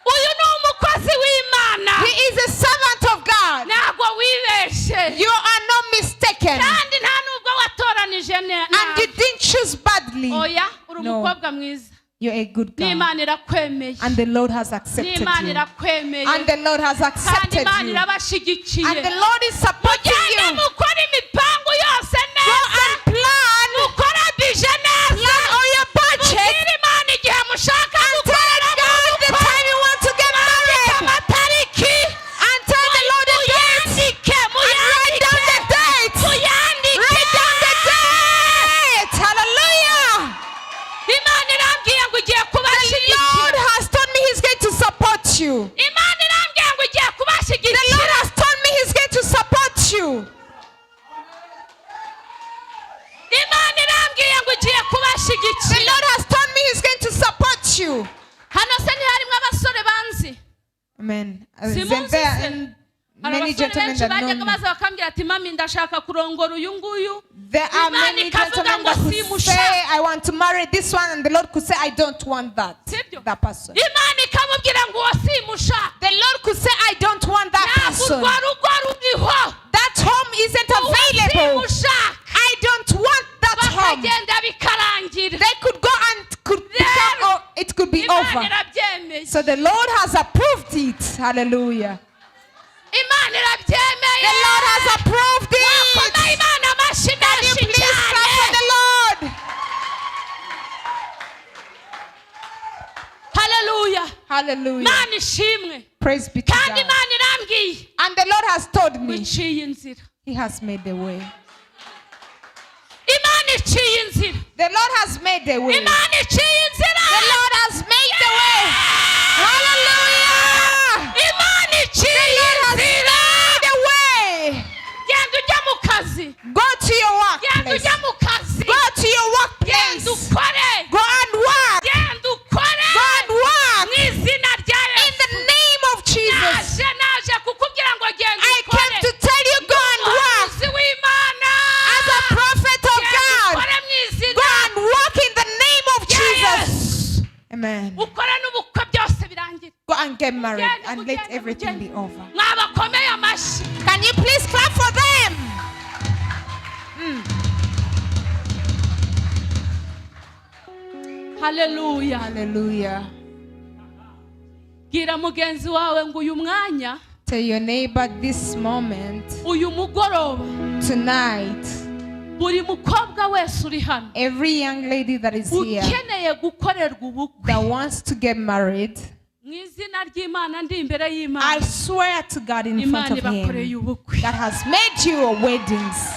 Uyu ni umukozi w'Imana. He is a servant of God. Ntabwo wibeshye. You are not mistaken. Kandi nta nubwo watoranije And you nabi. didn't choose badly. Oya uri No. umukobwa mwiza. You're a good guy. N'Imana irakwemeye. And the Lord has accepted N'Imana you. irakwemeye. And the Lord has Kandi accepted Imana you. irabashyigikiye. And the Lord is supporting Mugende you. mukore imipango yose Go neza. and plan. Mukore bije neza. Plan all your budget. Mubwire Imana igihe mushaka And tell God the time you want to get married. amatariki. And tell the Lord the date. Muyandike. And write down the date. Muyandike. Write down the date. Hallelujah. Imana irambwiye ngo igiye The Lord kubashyigikira. has told me He's going to support you. Imana irambwiye ngo igiye The Lord kubashyigikira. has told me He's going to support you. Imana irambwiye ngo igiye The kubashyigikira. Lord has told me He's going to support you. Hano se ntiharimo abasore banzi. Amen. Simunzi There se. are Hari many abasore gentlemen benshi that bajyaga know me. baza bakambwira ati mami ndashaka kurongora uyu nguyu. There are Imana many ikavuga gentlemen ngo that could simushaka. say, I want to marry this one, and the Lord could say, I don't want that. Sibyo? That person. Imana ikamubwira ngo uwo simushaka. The Lord could say, I don't want that Ntabwo person. urwo rugo ruriho. That home isn't available. Simushaka. I don't want that home. Bakagenda bikarangira. They could go and could become, or it could be Imana over. irabyemeye. So the Lord has approved it. Hallelujah. Imana irabyemeye. The Lord has approved Wakomeye it. Imana amashyi Can you menshi please clap for cyane. the Lord? Hallelujah. Hallelujah. Imana ishimwe. Praise be to Kandi God. Imana irambwiye And the Lord has told ngo me iciye inzira. He has made the way. Imana iciye inzira. The Lord has made the way. Imana iciye inzira. The Lord has made the way. Hallelujah. Imana iciye Has inzira. made the way. Genda ujya mu kazi. Go to your Genda workplace. ujya mu kazi. Go to your Genda workplace. ukore. Go and work. Genda ukore. Go and work. Mu izina rya Amen. ukore n'ubukwe byose birangire. Go and get married Mugende, and let mugende, everything mugende. be over. Mwabakomeye amashyi. Can you please clap for them? Hallelujah. Hallelujah. Gira mugenzi wawe ngo uyu mwanya, Tell your neighbor this moment, uyu mugoroba, tonight, buri mukobwa wese uri hano every young lady that is here ukeneye gukorerwa ubukwe, that wants to get married, mu izina ry'Imana ndi imbere I y'Imana, swear to God in front Imana of ibakoreye Him ubukwe. that has made you a weddings.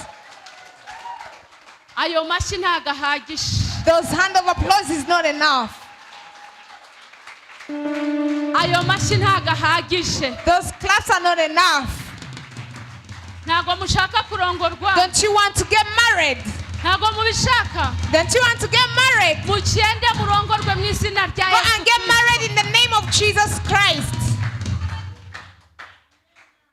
Ayo mashyi ntago ahagije. Those hand of applause is not enough. Ayo mashyi ntago ahagije. Those claps are not enough. Ntago mushaka kurongorwa. Don't you want to get married? Ntago mubishaka. Don't you want to get married? Mugende murongorwe mu izina rya Go Yesu. and get married in the name of Jesus Christ.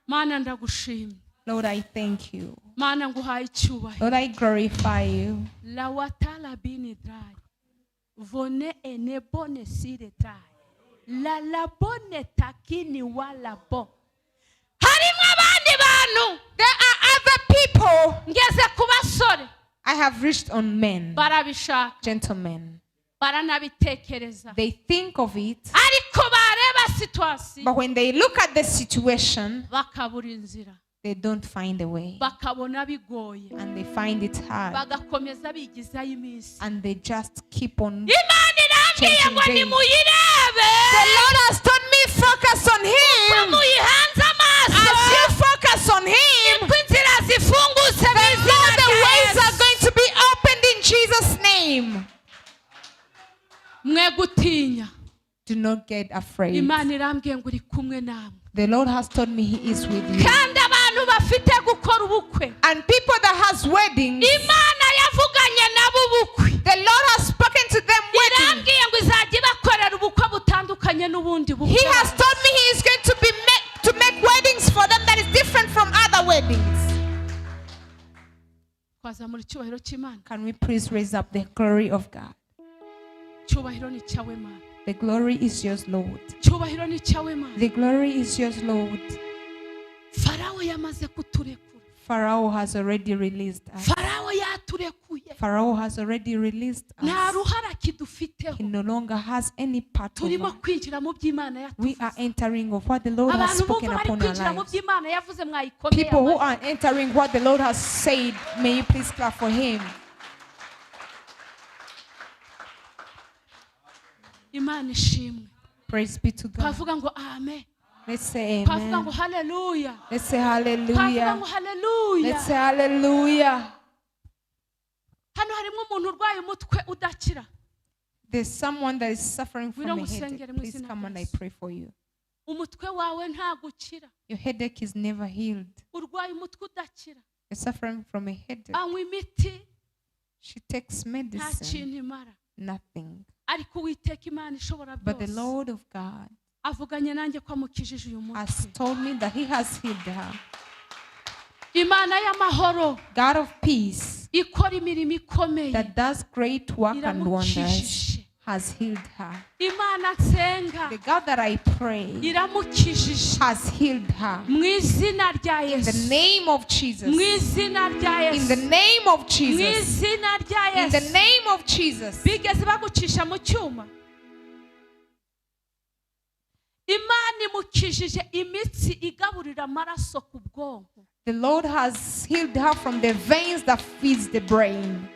Mana ndagushimye. Lord, I thank you. Mana nguhaye icyubahiro. Lord, I glorify you. La watala bini dry. Vone ene bone sire dry. La la bone takini wala bo. Harimwe abandi bantu. There are other people. Ngeze ku basore. I have reached on men, Barabishaka. gentlemen. Baranabitekereza. They think of it, Ariko bareba situation. but when they look at the situation, Bakabura inzira. they don't find a way. Bakabona bigoye. And they find it hard. Bagakomeza bigizayo iminsi. And they just keep on. Imana irambwiye Changing ngo days. nimuyirebe. The Lord has told me focus on Him. Muyihanze amaso. As you focus on Him, Nibwo inzira zifungutse mu then izina all the rya ways are Yesu. going to be opened in Jesus' name. Mwe gutinya. Do not get afraid. Imana irambwiye ngo uri kumwe namwe. The Lord has told me He is with you. Kandi abantu bafite gukora ubukwe, And people that has weddings, Imana yavuganye nabo ubukwe. the Lord has spoken to them weddings. Irambwiye ngo izajya ibakorera ubukwe butandukanye n'ubundi bukwe. He has told me He is going to make weddings for them that is different from other weddings. Twazamura icyubahiro cy'Imana. Can we please raise up the glory of God? Icyubahiro ni cyawe Mana. The glory is yours, Lord. Icyubahiro ni cyawe Mana. The glory is yours, Lord. Farawo yamaze kuturekura. Pharaoh has already released us. Farawo yaturekuye. Pharaoh has already released Nta us. ruhara kidufiteho. He no longer has any part of Turimo us. kwinjira mu by'Imana We are yatuvuze. entering of what the Lord has Abantu spoken bumva bari upon our kwinjira mu lives. by'Imana yavuze mwayikomeye. People who amashyi. are entering what the Lord has said, may you please clap for Him. Imana ishimwe. Praise be to God. Twavuga ngo amen. Let's say Twavuga ngo amen. hallelujah. Let's say Twavuga ngo hallelujah. hallelujah. Let's say hallelujah. Hano harimo umuntu urwaye umutwe udakira. There's someone that is suffering from Ngwino a headache. ngusengere mu Please izina come rya and I Yesu. pray for you. Umutwe wawe ntago ukira. Your headache is never healed. Urwaye umutwe udakira. You're suffering from a headache. Anywa imiti She takes nta medicine, kintu imara. nothing. Ariko Uwiteka Imana ishobora But the byose Lord of God avuganye nanjye ko amukijije uyu has mutwe. told me that He has healed her. Imana y'amahoro God of peace ikora imirimo ikomeye that does great work and wonders iramukijije. has healed her. Imana nsenga The God that I pray iramukijije has healed her. mu izina rya In the Yesu. name of Jesus. Mu izina rya In the Yesu. name of Mu Jesus. izina rya In the Yesu. name of Jesus. Bigeze bagucisha mu cyuma. Imana imukijije imitsi igaburira amaraso ku bwonko. The Lord has healed her from the veins that feeds the brain.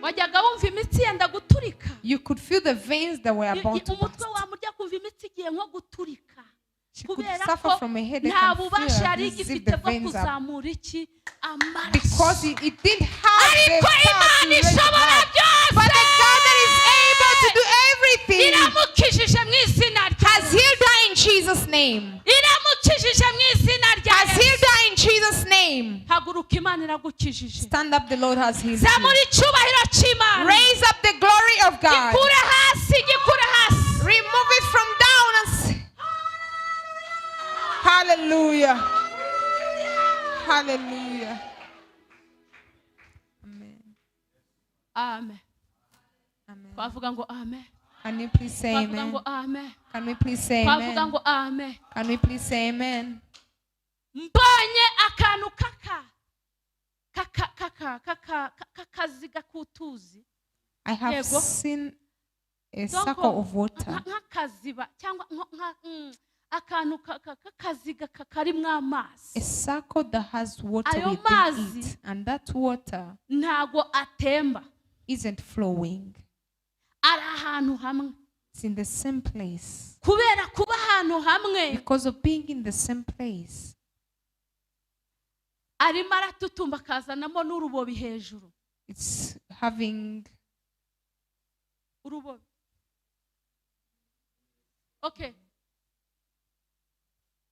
Wajyaga wumva imitsi yenda guturika. You could feel the veins that were about to Umutwe burst. wamurya kumva imitsi igiye nko guturika. She could Kubera suffer ko from a headache nta and feel bubasha yari as if igifite the bwo veins are kuzamura iki amaraso. because it didn't have the Ariko power to Imana raise ishobora blood. But the God that is able to do everything iramukijije mu izina rya has healed her in Jesus' name. iramukijije mu izina rya Has Yesu. healed her in Jesus' name. Haguruka Imana iragukijije. Stand up, the Lord has healed you. Zamura icyubahiro cy'Imana. Raise up the glory of God. Gikure hasi, gikure hasi. Remove it from down and hallelujah. Hallelujah. Amen. Amen. Amen. Twavuga ngo amen. Can you please say Twavuga amen? ngo amen. Can we please say Twavuga amen? ngo amen. Can we please say amen? Mbonye akantu kakaziga kutuzi. I have Yego. seen a Donc, circle of water. nk'akaziba cyangwa akantu kakaziga karimwo amazi. A circle that has water Ayo within mazi it. And that water ntago atemba, isn't flowing. ari ahantu hamwe. It's in the same place. Kubera kuba ahantu hamwe, Because of being in the same place, arimo aratutumba akazanamo n'urubobi hejuru. it's having Urubobi. Okay.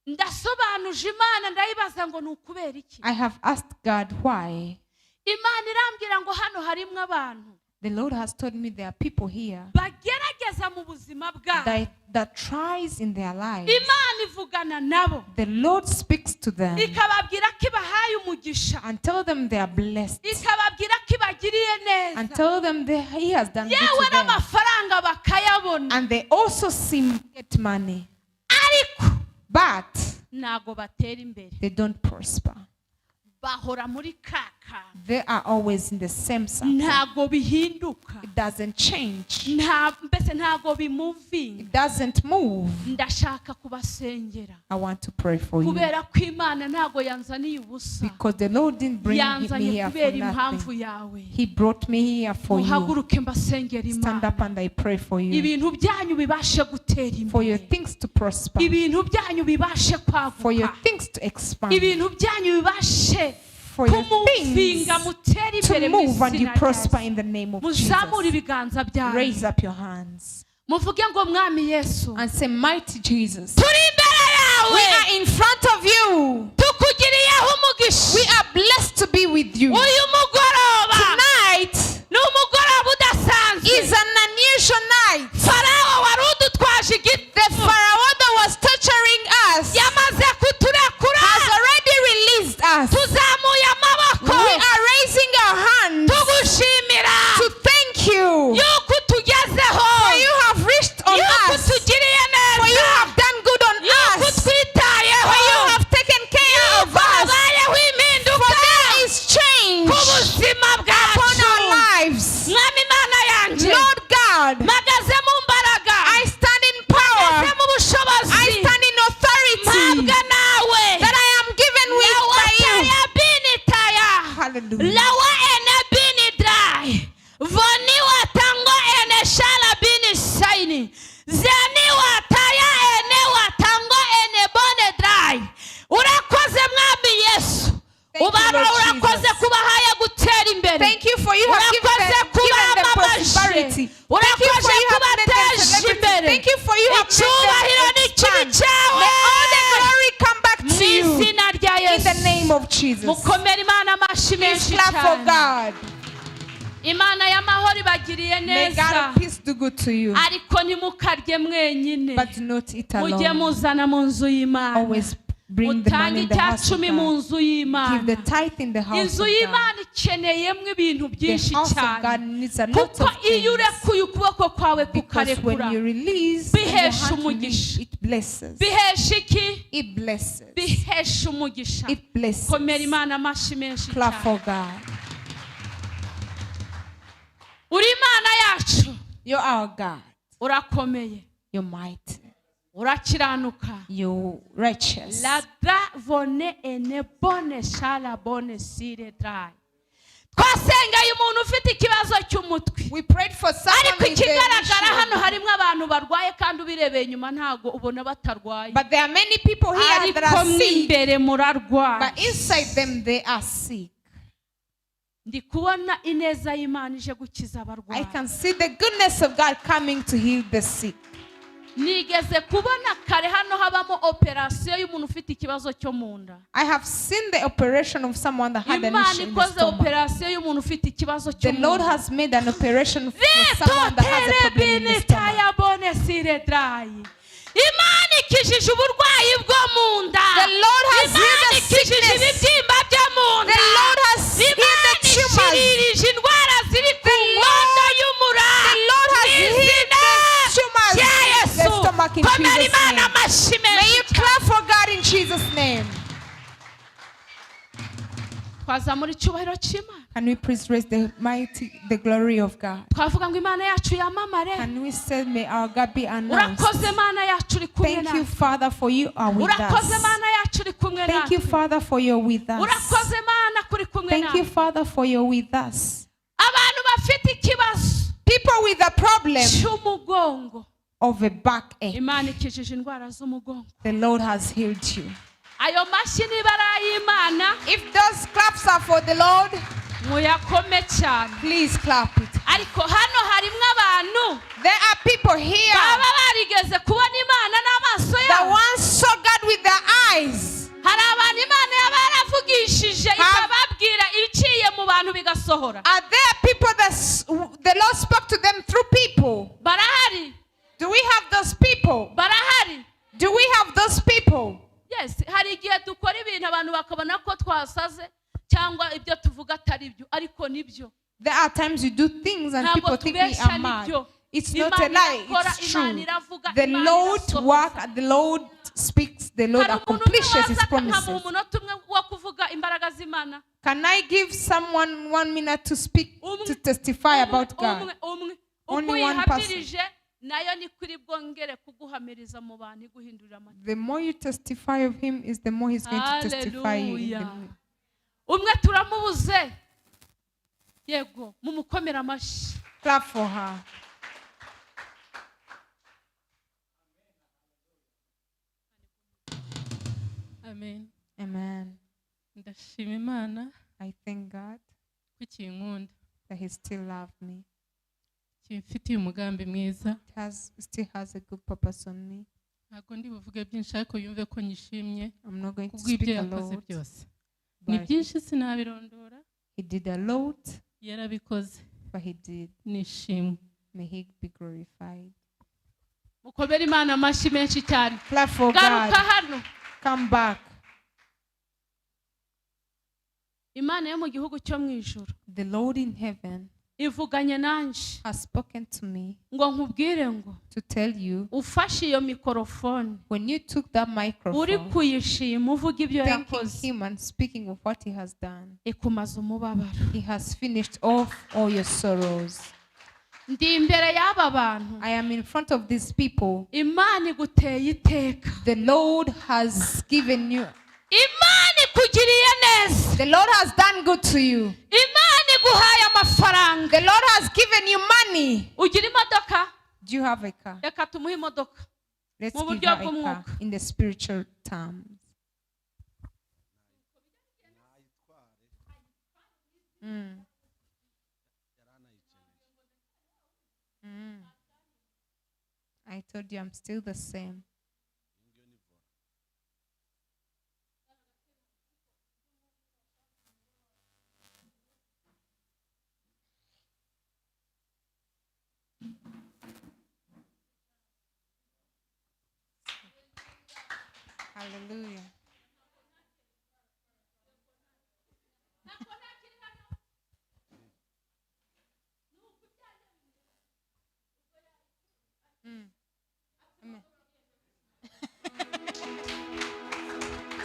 Ndasobanuje Imana ndayibaza ngo ni ukubera iki. I have asked God why. Imana irambwira ngo hano harimo abantu The Lord has told me there are people here bagerageza mu buzima bwabo. that tries in their lives. Imana ivugana nabo The Lord speaks to them ikababwira ko ibahaye umugisha, and tell them they are blessed ikababwira ko ibagiriye and neza, tell them He has done good yewe to them. n'amafaranga bakayabona, And they also seem to get money, ariko but ntago batera imbere. they don't prosper. Bahora muri kaka, They are always in the same circle. ntago bihinduka, It doesn't change. mbese ntago bimuvinga. It doesn't move. Ndashaka kubasengera I want to pray for you kubera ko Imana ntago yanzaniye ubusa, because the Lord didn't bring me yanzanye here for kubera impamvu nothing. yawe. He brought me here for you. Muhaguruke mbasengera Stand up Imana, and I pray for you. ibintu byanyu bibashe gutera For your imbere, things to prosper. ibintu byanyu bibashe For your kwaguka, things to expand. ibintu byanyu bibashe For your things kumuvinga mutere imbere to mu move and you izina rya prosper Yesu. in the name of Muzamure Jesus. ibiganza byanyu Raise up your hands muvuge ngo Mwami Yesu, and say, Mighty Jesus, turi imbere we yawe, are in front of you. tukugiriyeho umugisha. We are blessed to be with you. Uyu mugoroba Tonight ni umugoroba udasanzwe. is an unusual night. Farawo wari udutwaje igiti, The Pharaoh that was torturing us yamaze kuturekura. has already released us. Tuzamuye amaboko We are raising our hands tugushimira to thank you. yuko utugezeho, For you have reached on yuko us. utugiriye For you neza, have done good on yuko us. utwitayeho, For you have taken care of us. habayeho For impinduka there is change ku buzima upon our bwacu. lives. Mwami Mana yanjye, Lord God, mpagaze mu mbaraga, I stand in power. mpagaze mu bushobozi, I stand in authority mpabwa nawe. that I am given with by you. Lawataya binitaya, Hallelujah. lawa ene binidrai, voni watango ene shala bini saini, zeni wataya ene watango ene bone drai. Urakoze Mwami Yesu, Thank you, ubara Lord urakoze Jesus. kubahaye gutera imbere. Thank you for you have given Urakoze them prosperity. Thank you urakoze for you have made them kubateje celebrities. imbere. Thank you for you have Icyubahiro made them n'ikibi expand. cyawe, May all the glory come back mu to you izina rya in the Yesu. name of Jesus. Mukomere Imana amashyi Please menshi clap for cyane. God. Imana y'amahoro ibagiriye May God neza, of peace do good to you, ariko ntimukarye mwenyine, but do not eat mujye alone. muzana mu nzu y'Imana, Always bring the money mutange in the house of icyacumi mu God. nzu Give the y'Imana. tithe in the house of Inzu God. y'Imana ikeneyemo ibintu The byinshi house of God cyane, needs a lot kuko of iyo things. urekuye ukuboko kwawe Because when kukarekura, you release and your bihesha heart umugisha. release, it blesses. bihesha iki? It blesses. Bihesha umugisha. It blesses. Komera Imana amashyi menshi Clap cyane. for God. Uri Imana yacu, You're our God. urakomeye, You're mighty. urakiranuka. You're righteous. La dra vone ene bone shala bone sire dry. Twasengeye umuntu ufite ikibazo cy'umutwe, We prayed for someone ariko with the ikigaragara hano issue. harimo abantu barwaye kandi ubirebeye inyuma ntago ubona batarwaye, But there are many people here that ariko are mo sick. imbere murarwaye. But inside them they are sick. Ndi kubona ineza y'Imana ije gukiza I abarwayi. can see the goodness of God coming to heal the sick. Nigeze kubona kare hano habamo operasiyo y'umuntu ufite ikibazo cyo mu nda. I have seen the operation of someone that had an Imana issue in the ikoze stomach. operasiyo y'umuntu ufite ikibazo The cyo mu Lord nda. has made an operation for someone that has a problem in the stomach. Imana ikijije uburwayi bwo mu nda. The Lord has Imana healed the ikijije sickness. ibibyimba byo mu nda. The Lord has healed Imana the tumors. ishiririje indwara ziri ku nkondo y'umura. The Lord has Mu healed izina twazamura icyubahiro cy'Imana. Can we please raise the glory of God? Twavuga ngo Imana yacu yamamare. Can we say, may our God be announced? Urakoze Mana yacu uri kumwe Thank natwe. you, Father, for you are with Urakoze us. Mana yacu uri kumwe natwe. Thank you, Father, for you're with us. Urakoze Mana kuri kumwe natwe. Thank you, Father, for you're with us. Abantu bafite ikibazo People with a problem cy'umugongo, of a backache, Imana ikijije indwara z'umugongo. the Lord has healed you. Ayo mashyi niba ari ay'Imana, If those claps are for the Lord, muyakome cyane. please clap it. Ariko hano harimo abantu There are people here baba barigeze kubona Imana n'amaso that yabo. once saw God with their eyes. Hari abantu Imana yaba yaravugishije ikababwira ibiciye mu bantu bigasohora. Are there people that the Lord spoke to them through people? Barahari. Do we have those people? Barahari. Do we have those people? Yes, hari igihe dukora ibintu abantu bakabona ko twasaze cyangwa ibyo tuvuga atari byo, ariko nibyo. There are times you do things and people think we are mad. It's not a lie, it's true. The Lord works, the Lord speaks, the Lord accomplishes His promises. Can I give someone 1 minute to speak, to testify about God? Only one person. The more you testify of Him, is the more He's going to testify you. Umwe turamubuze. Yego, mumukomera amashyi. Clap for her. Amen. Amen. Ndashima Imana I thank God kukinkunda. that He still loves me. Kimfitiye umugambi mwiza. Still has a good purpose on me. Ntabwo ndi buvuge byinshi ariko yumve ko nyishimye. I'm not going to Kubw'ibyo speak a yakoze lot. byose. Ni byinshi sinabirondora. He did a lot, Yarabikoze. but He did. Nishimwe. May He be glorified. Mukomere Imana amashyi menshi cyane. Clap for Garuka God. hano. Come back. Imana yo mu gihugu cyo mu ijuru The Lord in heaven ivuganye nanje has spoken to me ngo nkubwire ngo to tell you, ufashe iyo mikorofone when you took that uri microphone, kuyishima uvuga ibyo thanking yakoze, Him and speaking of what He has done, ikumaza umubabaro. He has finished off all your sorrows. Ndi imbere y'aba bantu, I am in front of these people. Imana iguteye iteka. The Lord has given you. Imana ikugiriye neza. The Lord has done good to you. Imana iguhaye amafaranga. The Lord has given you money. Ugira imodoka? Do you have a car? Reka tumuhe imodoka. Let's Mu give buryo her a car bw'umwuka. in the spiritual terms. I told you I'm still the same. Hallelujah. Amen.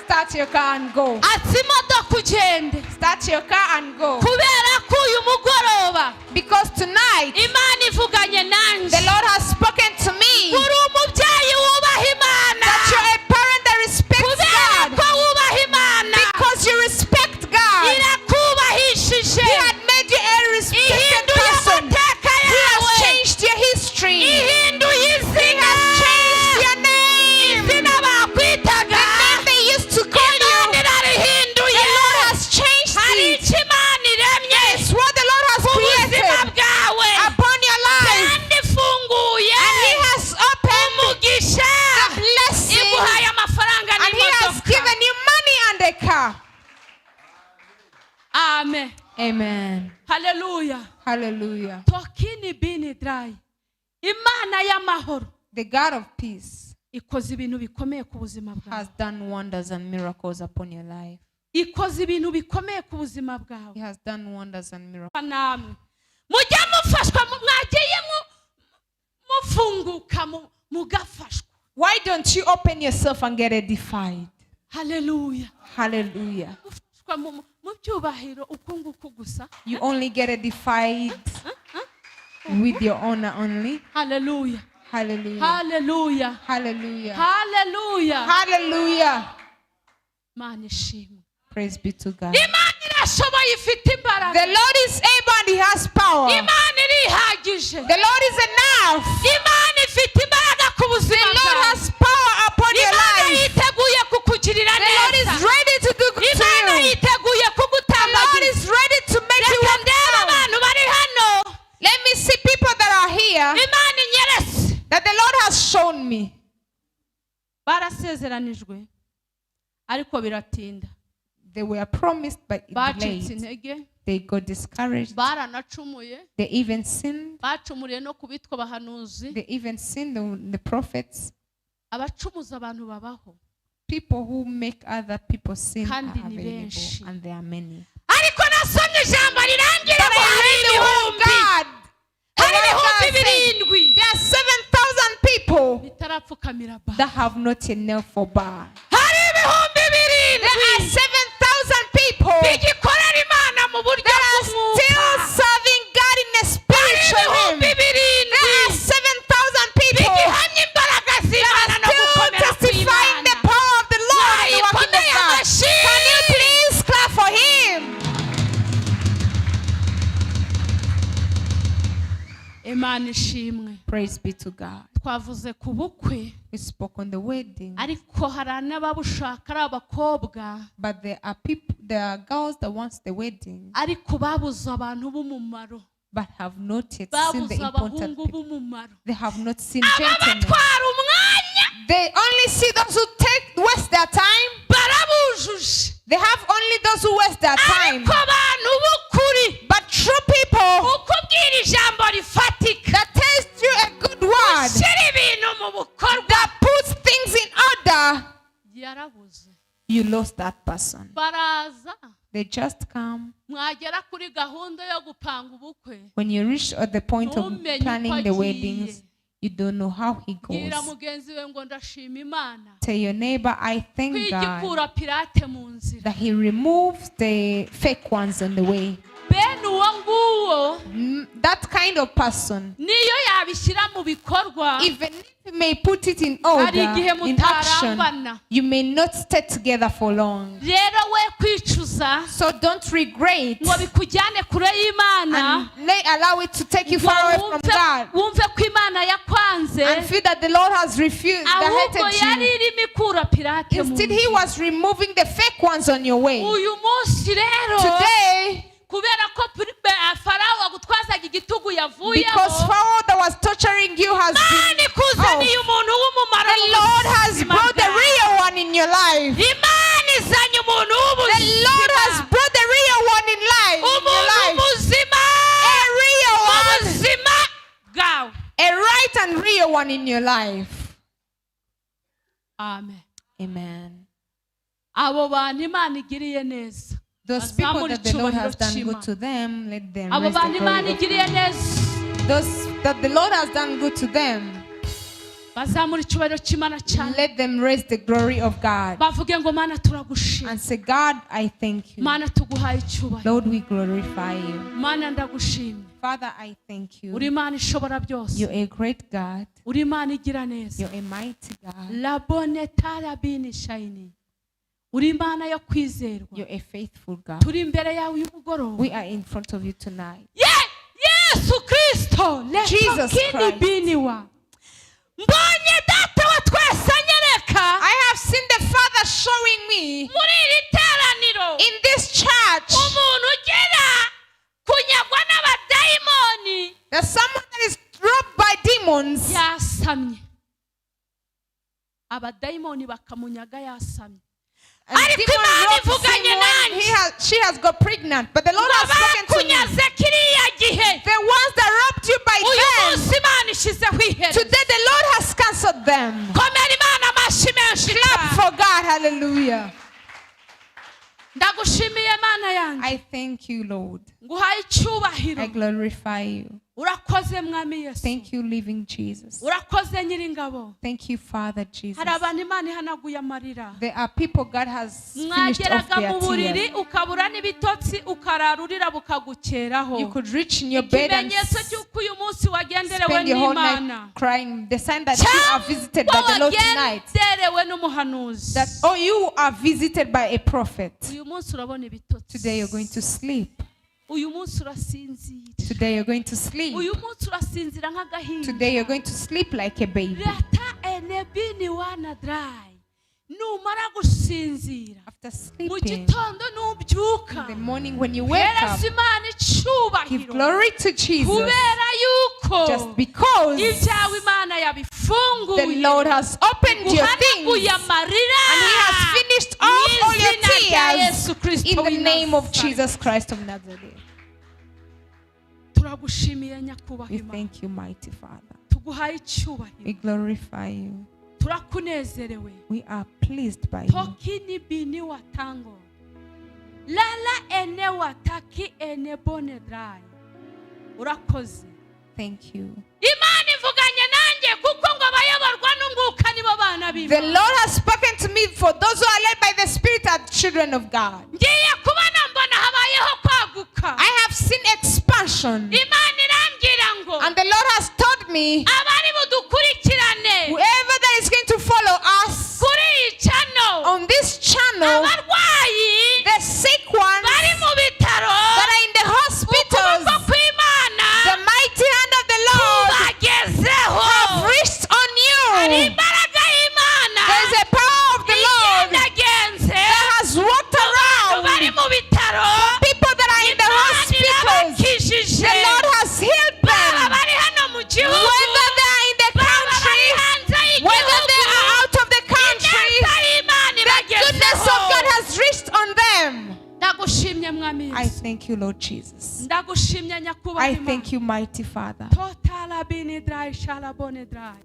Start your car and go. Ati imodoka ugende. Start your car and go. Kubera ko uyu mugoroba Because tonight, Imana ivuganye nanje. the Lord has spoken to me Uri umubyeyi wubaha Imana. that you're a parent that respects Kubera God. ko wubaha Imana. Because you respect God. Irakubahishije. He had made you a respected Ihinduye person. amateka He has yawe. changed your history. Ihinduye He izina. has changed your name. Izina bakwitaga. The name they used to call you. Imana irarihinduye. The Lord has changed Hari it. icyo Imana iremye. It's what the Lord has Ku buzima created bwawe. upon your life. Kandi ifunguye. And He has opened Umugisha. the blessing. Iguhaye amafaranga And He has n'imodoka. given you money and a car. Amen. Amen. Hallelujah. Hallelujah. Tokini bini dry. Imana y'amahoro The God of peace ikoze ibintu bikomeye ku buzima has bwawe. done wonders and miracles upon your life. Ikoze ibintu bikomeye ku buzima bwawe. He has done wonders and miracles. Namwe mujya mufashwa mwagiye mufunguka mugafashwa. Why don't you open yourself and get edified? Hallelujah. Hallelujah. Mufashwa uzamuka mu byubahiro uko nguko gusa. You only get edified with your honor only. Hallelujah. Hallelujah. Hallelujah. Hallelujah. Hallelujah. Hallelujah. Mana ishimwe. Praise be to God. Imana irashoboye ifite imbaraga. The Lord is able and He has power. Imana irihagije. The Lord is enough. Imana ifite imbaraga ku The buzima Lord bwawe. has power upon your Imana life. yiteguye kukugirira The Lord is neza. ready to do good to Imana you. yiteguye The Lord kugutambagira. is ready to make you Reka walk ndebe down. abantu bari hano. Let me see people that are here Imana inyeretse. that the Lord has shown me. Barasezeranijwe ariko biratinda. They were promised but it Bacitse delayed. intege. They got discouraged. Baranacumuye. They even sinned. Bacumuriye no kubitwa abahanuzi. They even sinned the prophets. Abacumuza abantu babaho. People who make other people sin are Kandi ni available, benshi. and there are many. Ariko nasomye ijambo rirangira But ngo I hari read the word of ibihumbi. God. The Hari word of God ibihumbi said, birindwi. there are 7,000 people Bitarapfukamira Baali. that have not yet knelt for Baal. Hari ibihumbi There are birindwi. 7,000 people Bigikorera Imana mu buryo that are still bw'umwuka. serving God in a Hari spiritual realm. ibihumbi birindwi. There are 7,000 people Bigihamya imbaraga that z'Imana are no still gukomera testifying the kw'Imana. power of the Lord and the working of Wayikomeye God. amashyi. Can you please clap for Him? Imana ishimwe. Praise be to God. Twavuze ku bukwe We spoke on the wedding, ariko hari n'ababushaka ari abakobwa but there are girls that want the wedding ariko babuze abantu b'umumaro. but have not yet seen the Babuze important abahungu people. b'umumaro. They have not seen gentlemen. Ababatwara umwanya They only see those who waste their time. barabujuje. They have only those who waste their time. Ariko abantu b'ukuri But true people ukubwira ijambo rifatika that tells you a good word, ushyira ibintu mu bukorwa. that puts things in order, Yarabuze. you lost that person. Baraza They just come. mwagera kuri gahunda yo gupanga ubukwe. When you reach at the point of Ntumenye planning uko the agiye. weddings, you don't know how he Bwira goes. mugenzi we ngo ndashima Imana Tell your neighbor, I thank God kwigikura pirate mu nzira. that He removes the fake ones on the way. Bene uwo nguwo That kind of person, niyo yabishyira mu bikorwa, even if you may put it in order, hari igihe in action, mutarambana. you may not stay together for long. Rero we kwicuza So don't regret ngo bikujyane kure y'Imana, and allow it to take you ngo far away from God wumve ko Imana yakwanze, and feel that the Lord has refused, that ahubwo hated yari you. irimo ikura pirate mu Instead, He nzira. was removing the fake ones on your way. Uyu munsi rero Today, kubera ko Farawo agutwazaga igitugu because yavuyeho, Pharaoh that was torturing you has Imana been ikuzaniye off. umuntu w'umumaro The mu Lord has buzima brought the bwawe. real one in your life. Imana izanye umuntu The Lord has w'ubuzima, brought the real one in life. In your umuntu life. muzima A real mu one. buzima bwawe. A right and real one in your life. Amen. Amen. Abo bantu Imana igiriye neza, Those people bazamura that the Lord icyubahiro has done cy'Imana. good to them, let them Abo raise the bantu Imana glory of igiriye God. neza Those that the Lord has done good to them, bazamura icyubahiro cy'Imana cyane, let them raise the glory of God bavuge ngo Mana turagushima, and say, God, I thank you. Mana tuguhaye icyubahiro, Lord, we glorify you. Mana ndagushimye, Father, I thank you. uri Imana ishobora byose, You're a great God. uri Imana igira neza. You're a mighty God. La bonne tarabini shine, uri Imana yo kwizerwa. You're a faithful God. Turi imbere yawe y'umugoroba. We are in front of you tonight. Yesu Kristo, Jesus Christ. biniwa. Mbonye data wa twese anyereka I have seen the Father showing me muri iri teraniro in this church umuntu ugera kunyagwa n'abadayimoni that someone that is robbed by demons, yasamye, abadayimoni bakamunyaga yasamye, and ariko demon Imana robs ivuganye him when nanjye she has got pregnant. But the Lord ngo has spoken to me. bakunyaze kiriya gihe, The ones that robbed you by uyu them, munsi Imana ishyizeho iherezo. today the Lord has cancelled them. Komera Imana amashyi menshi Clap cyane. for God. Hallelujah. Ndagushimiye Mana yanjye. wanjye thank you, Lord. nguhaye icyubahiro I glorify you. urakoze mwami yesu Thank you, living Jesus. urakoze nyiringabo Thank you, Father Jesus. hari abantu imana ihanaguye amarira There are people God has finished off mwageraga their mu buriri tears. ukabura n'ibitotsi ukararurira bukagukeraho You could reach in your bed and ikimenyetso cy'uko uyu munsi wagenderewe spend your whole n'imana night crying. The sign that you are visited by the Lord tonight. wagenderewe n'umuhanuzi That you are visited by a prophet. uyu munsi urabona ibitotsi Today you're going to sleep. uyu munsi urasinzira Today you're going to sleep. uyu munsi urasinzira nk'agahinda Today you're going to sleep like a baby. rata enebini wana dry numara gusinzira After mu sleeping, gitondo nubyuka in the morning when you wake up, hereza imana give icyubahiro glory to Jesus. kubera yuko Just because ibyawe imana the yabifunguye Lord has opened your things guhanaguye and amarira He has finished off all your Mu izina rya tears Yesu Kristo in the w'i name of Nazareti. Jesus Christ of Nazareth. turagushimiye nyakubahwa We Imana thank you, mighty Father. tuguhaye icyubahiro We glorify you. turakunezerewe We are pleased by you. tokini bini watango lala ene wataki ene bone dry urakoze Thank you. imana ivuganye nanjye kuko ngo abayoborwa n'umwuka nibo bana The b'imana Lord has spoken to me for those who are led by the Spirit are children of God. ngiye kubona mbona habayeho kwaguka I have seen expansion. imana irambwira ngo And the Lord has told me, abari budukurikirane whoever that is going to follow us kuri iyi channel on this channel, abarwayi the sick ones bari mu bitaro that are in the hospitals, ukuboko kw'imana the mighty hand of the Lord bagezeho have reached on hari you. imbaraga y'imana There is a power of the Lord igendagenze that has walked bari around mu bitaro people that are in the hospitals. irabakijije The Lord has healed baba them. bari hano mu gihugu Whether they are in the baba bari country, hanze whether they y'igihugu are out of the country, ineza y'imana the goodness of ibagezeho God has reached on them. ndagushimye mwami I yesu thank you, Lord Jesus. ndagushimye nyakubahwa I imana thank you, mighty Father. totala bini dry shalabone dry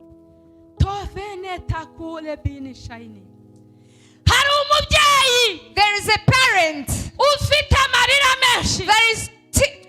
tovene takule bini shaini hari umubyeyi There is a parent ufite amarira menshi that is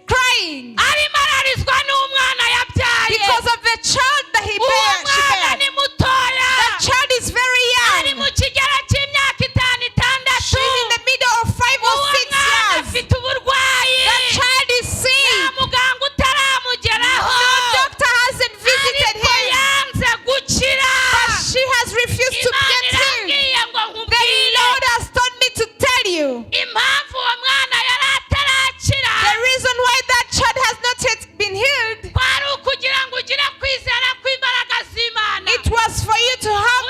crying arimo ararizwa n'umwana yabyaye because of the child that she uwo mwana bears. ni mutoya That child is very ari young. mu kigero cy'imyaka itanu itandatu She's in the middle of 5 or uwo 6 mwana years. afite uburwayi That child is nta sick. muganga utaramugeraho No doctor hasn't visited ariko him. yanze gukira But she has refused to imana get healed. irambwiye ngo The nkubwire Lord has told me to tell you impamvu uwo mwana yari atarakira the reason why that child has not yet been healed. kwari ukugira ngo ugire kwizera kw'imbaraga z'imana It was for you to have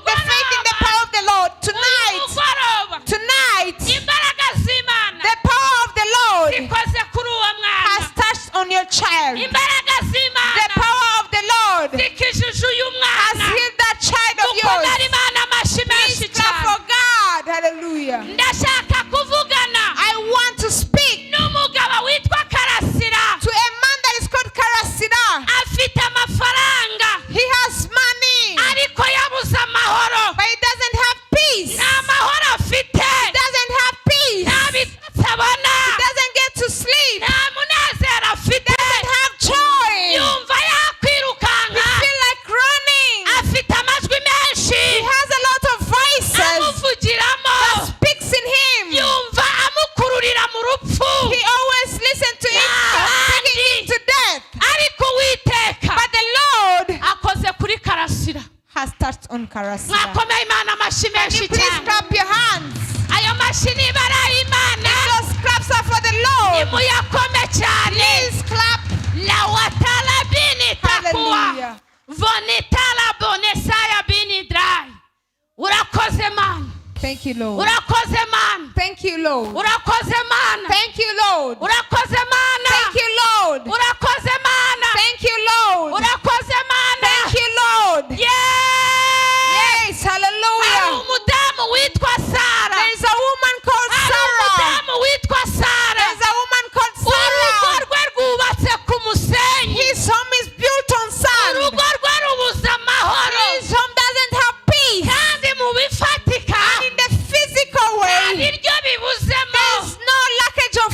the faith in the power of the Lord. uyu Tonight, mugoroba tonight, imbaraga z'imana the power of the Lord zikoze kuri uwo mwana has touched on your child. imbaraga The z'imana power of the Lord zikijije uyu has mwana healed that child of dukomere yours. imana amashyi menshi Please clap cyane for God. Hallelujah. ndashaka kuvugana I want to speak n'umugabo witwa karasira to a man that is called Karasira. afite amafaranga He has money, ariko yabuze amahoro but he doesn't have peace. nta mahoro afite He doesn't have peace. nta bitotsi abona He doesn't get to sleep. nta munezero afite Doesn't have joy. yumva He yakwirukanka feel like running. afite amajwi menshi He has a lot of voices amuvugiramo that speaks in him. yumva amukururira mu rupfu He always listens to him, taking him to death. ariko uwiteka But the Lord akoze kuri karasira has touched on Karasira. mwakomeye imana amashyi Can menshi you please cyane clap your hands? ayo mashyi niba ari ay'imana Those claps are for the Lord. nimuyakome cyane Please clap. la watala bini takuwa Hallelujah. vonitala bonesaya bini dry urakoze mana Thank you, Lord. urakoze mana Thank you, Lord. urakoze mana Thank you, Lord. urakoze mana Thank you, Lord. urakoze mana Thank you, Lord. urakoze mana Thank you, Lord. yes Yes, hari hallelujah. umudamu witwa sara There is a woman called hari Sarah. umudamu witwa sara There is a woman called urugo Sarah. rwe rwubatse ku musenyi His home is built on sand. urugo rwe rubuze amahoro His home doesn't have peace. kandi mu bifatika And in the physical nta way, biryo bibuzemo there's no lackage of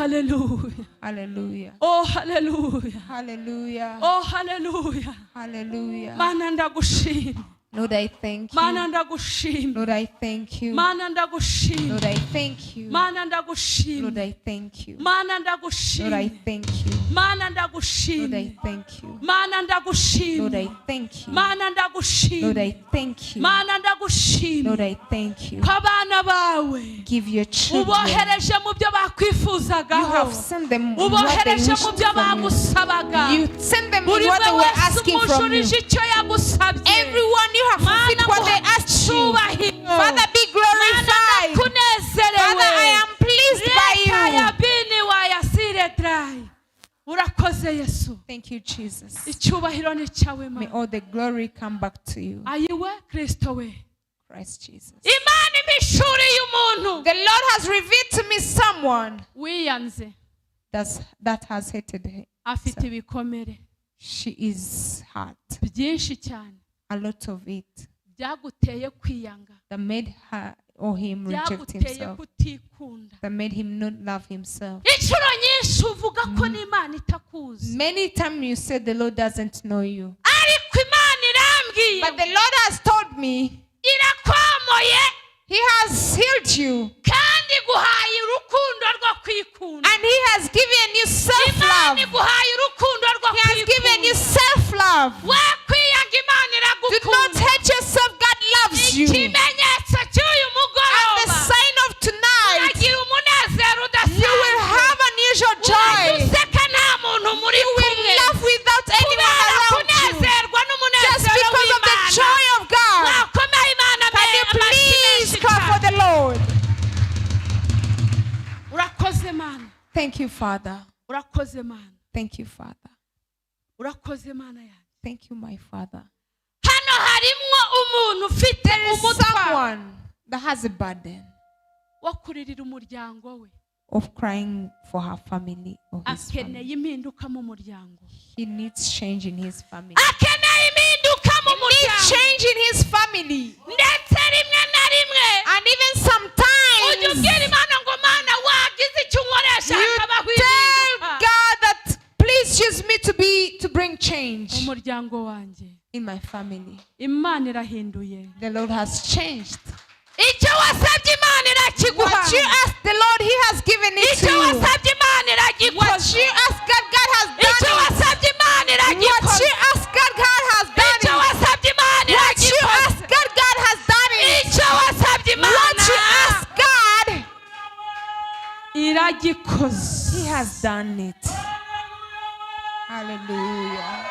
hallelujah. Hallelujah. Oh hallelujah. Hallelujah. Oh hallelujah. Hallelujah. Mana ndagushimye. Lord, I thank Mana you. ndagushimye. Lord, I thank you. Mana ndagushimye. Lord, I thank you. Mana Lord, ndagushimye. I thank you. Mana Lord, I ndagushimye. thank you. Mana Lord, ndagushimye. I thank you. Mana ndagushimye. Lord, I thank you. Mana ndagushimye. Lord, I thank you. Mana ndagushimye. Lord, I thank you. ko abana bawe Give your children. ubohereje mu byo You bakwifuzagaho, have sent them what they ubohereje mu wished byo from you. bagusabaga, You sent them buri what they umwe were wese asking from you. umushurije icyo yagusabye. Everyone, you have Mana fulfilled what they asked you. cyubahiro, Father, be glorified. kunezerewe. Father, I am pleased by Leta ya you. bini wa yasire dry. Urakoze Yesu. Thank you, Jesus. Icyubahiro ni cyawe May Mana. all the glory come back to you, Ayiwe Kristo we. Christ Jesus. Imana imishuriye umuntu The Lord has revealed to me someone wiyanze, that has hated her. afite ibikomere She is hurt. byinshi cyane A lot of it byaguteye kwiyanga, that made her or him reject byaguteye himself. kutikunda. That made him not love himself. Inshuro nyinshi uvuga ko n'Imana itakuzi, Many times you said the Lord doesn't know you. ariko Imana irambwiye But the Lord has told me irakwamoye He has healed you. kandi iguhaye urukundo rwo kwikunda. And He has given you self-love. Imana iguhaye urukundo rwo He has given you kwikunda. self-love. We kwiyanga Imana Do not iragukunda. hate yourself. God loves you. And Ikimenyetso cy'uyu the mugoroba, sign of tonight, uragira umunezero you will udasanzwe. have unusual joy. Uraseka nta muntu muri You will kumwe, laugh without anyone kubera around you. kunezerwa Just n'umunezero because of the w'Imana. joy of God. Wakomeye Imana Can you amashyi please menshi clap for cyane. the Lord? Urakoze Mana, Thank you, Father. urakoze Mana, Thank you, Father. urakoze Mana yanjye. Thank you, my Father. Hano harimwo umuntu ufite There is umutwaro someone that has a burden wo kuririra umuryango we, of crying for her family or his akeneye family. impinduka mu muryango, He needs change in his family. akeneye impinduka mu He needs muryango, change in his family. ndetse rimwe na rimwe And even ujya sometimes ubwira Imana ngo Mana wagize icyo unkoresha you hakabaho tell impinduka God that please use me to bring change umuryango wanjye. in my family. Imana irahinduye, The Lord has changed. icyo wasabye Imana irakiguha, What you asked the Lord, He has given it to icyo you. wasabye Imana What iragikoze, you asked God, God has icyo done it. wasabye Imana What iragikoze, you asked God, God has done icyo it. wasabye Imana What you iragikoze, asked God, God has done it. icyo wasabye Imana What you asked God, iragikoze. He has done it. Hallelujah.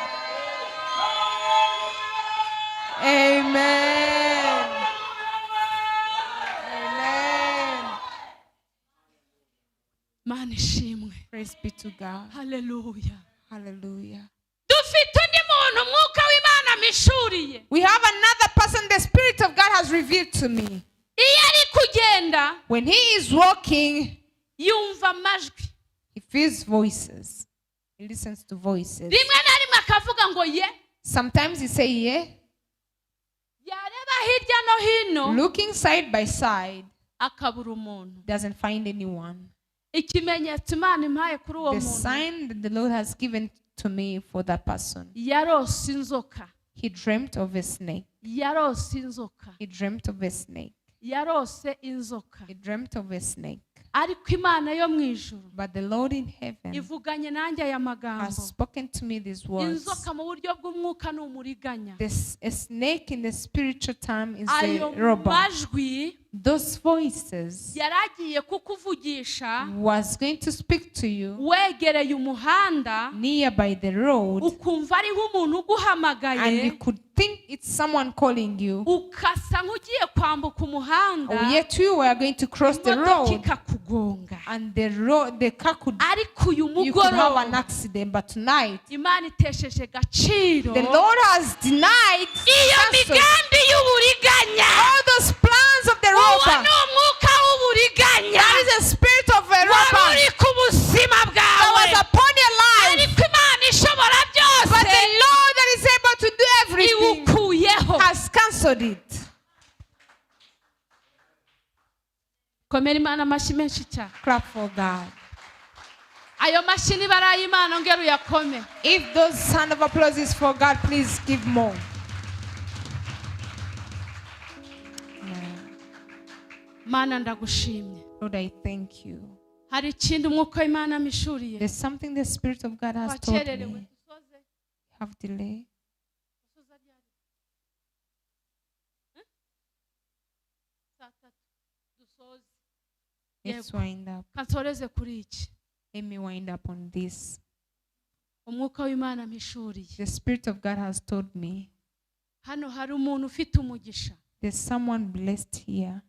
Amen. Amen. Mana ishimwe. Praise be to God. Haleluya. Hallelujah. Dufite undi muntu umwuka w'Imana amishuriye. We have another person the Spirit of God has revealed to me. Iyo ari kugenda When he is walking, yumva amajwi, he feels voices. He listens to voices. rimwe na rimwe akavuga ngo ye, Sometimes he say, yeah, yareba hirya no hino looking side by side, akabura umuntu. doesn't find anyone. Ikimenyetso Imana impaye kuri uwo The muntu, sign that the Lord has given to me for that person. yarose inzoka, He dreamt of a snake. yarose inzoka, He dreamt of a snake. yarose inzoka. He dreamt of a snake. Ariko Imana yo mu ijuru But the Lord in heaven ivuganye nanjye aya magambo. has spoken to me these words. Inzoka mu buryo bw'umwuka ni umuriganya. A snake in the spiritual term is a Ayo robber. majwi Those voices yaragiye kukuvugisha was going to speak to you wegereye umuhanda, nearby the road, ukumva ariho umuntu and you uguhamagaye, could think it's someone calling you, ukasa nk'ugiye kwambuka umuhanda, yet you were going to cross the imodoka road, ikakugonga. and the car could, Ariko uyu you could have an mugoroba accident. But tonight, Imana itesheje agaciro the Lord has denied, iyo cancelled migambi y'uburiganya. all those plans of the Uwo robber. ni umwuka w'uburiganya That is the spirit of a wari robber uri ku buzima that bwawe. was upon your life. Ariko Imana ishobora But byose the Lord that is able to do everything iwukuyeho. has cancelled it. Komera Imana amashyi menshi cyane. Clap for God. ayo mashini barayimana ngero yakome. If those sound of applause is for God, please give more. Mana ndagushimye. Lord, I thank you. Hari ikindi umwuka w'Imana mishuriye. There's something the Spirit of God has taught me. Have delay. Let's wind up. Kansoreze kuri iki. Let me wind up on this. Umwuka w'Imana mishuriye. The Spirit of God has told me. Hano hari umuntu ufite umugisha. There's someone blessed here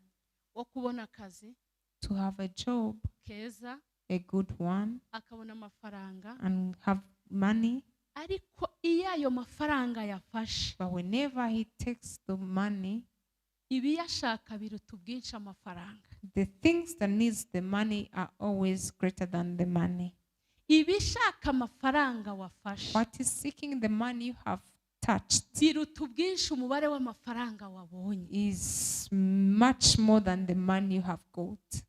wo kubona akazi. To have a job. Keza. A good one. Akabona amafaranga. And have money. Ariko iyo ayo mafaranga yafashe. But whenever he takes the money, ibiyashaka biruta ubwinshi amafaranga. The things that needs the money are always greater than the money. Ibishaka amafaranga wafashe. What is seeking the money you have touched biruta ubwinshi umubare w'amafaranga wabonye. Is much more than the money you have got.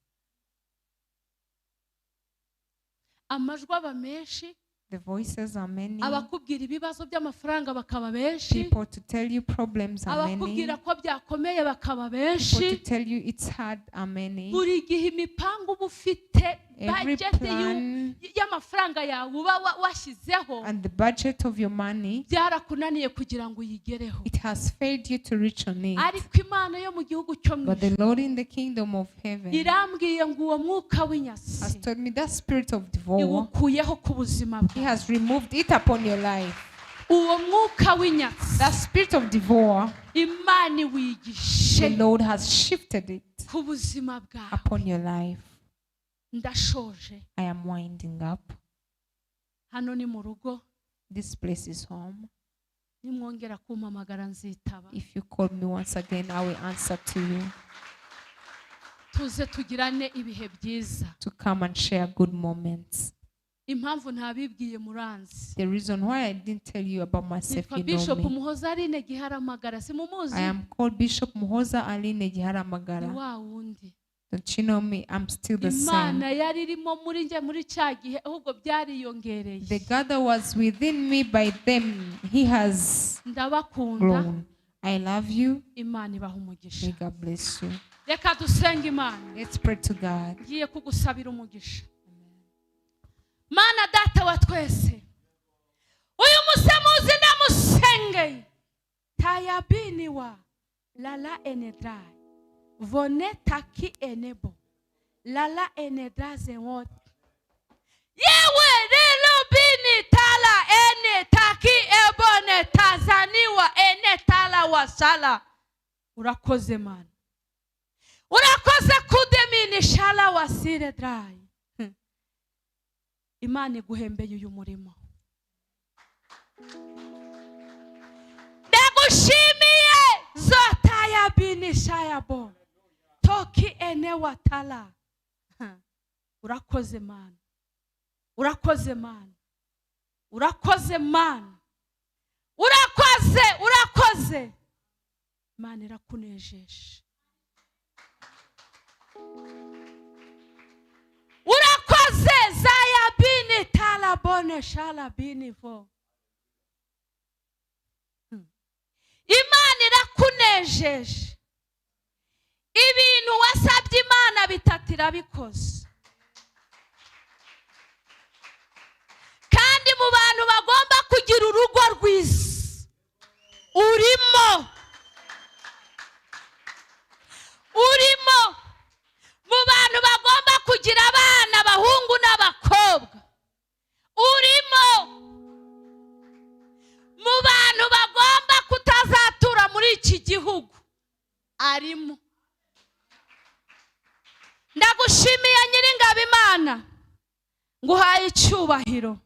Amajwi aba menshi. The voices are many. Abakubwira ibibazo by'amafaranga bakaba benshi. People to tell you problems are many. Abakubwira ko byakomeye bakaba benshi. People to tell you it's hard are many. Buri gihe imipango uba ufite budget y'amafaranga yawe uba washyizeho. And the budget of your money. Byarakunaniye kugira ngo uyigereho. It has failed you to reach on it. Ariko Imana yo mu gihugu cyo mu. But the Lord in the kingdom of heaven. Irambwiye ngo uwo mwuka w'inyasi. Has told me that spirit of divorce. Iwukuyeho ku buzima bwawe. He has removed it upon your life. Uwo mwuka w'inyatsi. That spirit of divorce. Imana wigishe. The Lord has shifted it ku buzima bwawe. Upon your life. Ndashoje. I am winding up. Hano ni mu rugo. This place is home. Nimwongera kumpamagara nzitaba. If you call me once again, I will answer to you. Tuze tugirane ibihe byiza. To come and share good moments. Impamvu ntabibwiye muranzi. The reason why I didn't tell you about myself, you know Bishop me. MUHOZA ALINE Giharamagara simumuzi. I am called Bishop MUHOZA ALINE Giharamagara. Wa wundi. Don't you know me? I'm still the same. Imana yari irimo muri nje muri cyagihe ahubwo byariyongereye. The God that was within me by them, He has grown. I love you. Imana ibaha umugisha. May God bless you. Reka dusenge Imana. Let's pray to God. Ngiye kugusabira umugisha. Mana data wa twese. Uyu musemuzi ndamusengeye. Tayabini wa lala enedrai. Vone taki enebo. Lala enedraze wot. Yewe relo bini tala ene taki ebone tazaniwa ene tala wasala. Urakoze Mana. Urakoze kudemini shala wasire drai. Imana iguhembeye uyu murimo. Ndagushimiye zotaya binishayabo. Toki ene watala. Urakoze Mana. Urakoze Mana. Urakoze Mana. Urakoze. Mana irakunejeje. Urakoze zaya bini tala bone shala bini vo. Imana irakunejeje. Ibintu wasabye Imana bitatira bikoze. Kandi mu bantu bagomba kugira urugo rwiza urimo. Mu bantu bagomba kugira abana abahungu n'abakobwa urimo. Mu bantu bagomba kutazatura muri iki gihugu arimo. Ndagushimiye Nyiringabo Imana, nguhaye icyubahiro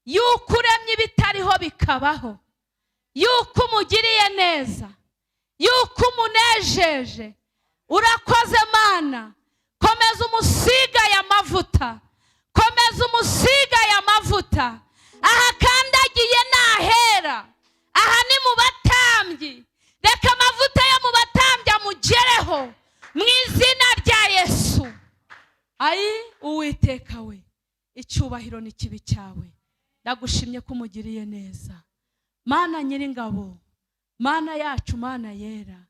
yuko uremye ibitariho bikabaho, yuko umugiriye neza, yuko umunejeje. Urakoze Mana. Komeza umusiga ya mavuta. Komeza umusiga ya mavuta. Aha kandagiye nahera. Aha ni mu batambyi. Reka amavuta yo mu batambyi amugereho mu izina rya Yesu. Uwiteka we, icyubahiro ni kibi cyawe. Ndagushimye ko umugiriye neza. Mana nyiringabo, Mana yacu, Mana yera,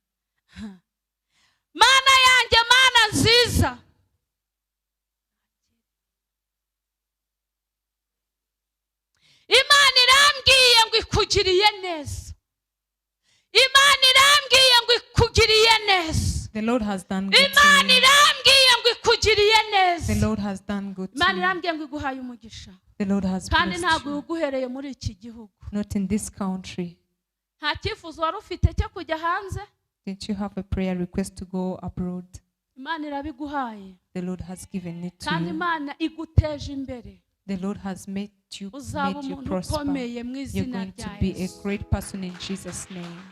Mana yanjye, Mana nziza, Imana irambwiye ngo ikugiriye neza. Imana irambwiye ngo ikugiriye neza. The Lord has done good to Imana you. irambwiye ngo ikugiriye neza. The Lord has done good to Imana you. irambwiye ngo iguhaye umugisha. The Lord has Kandi blessed ntabwo you. uguhereye muri iki gihugu. Not in this country. Nta cyifuzo wari ufite cyo kujya hanze. Didn't you have a prayer request to go abroad? Imana irabiguhaye. The Lord has given it to Kandi you. Imana iguteje imbere. The Lord has made you Uzaba umuntu prosper. ukomeye mu You're izina going to rya be a Yesu. great person in Jesus' name.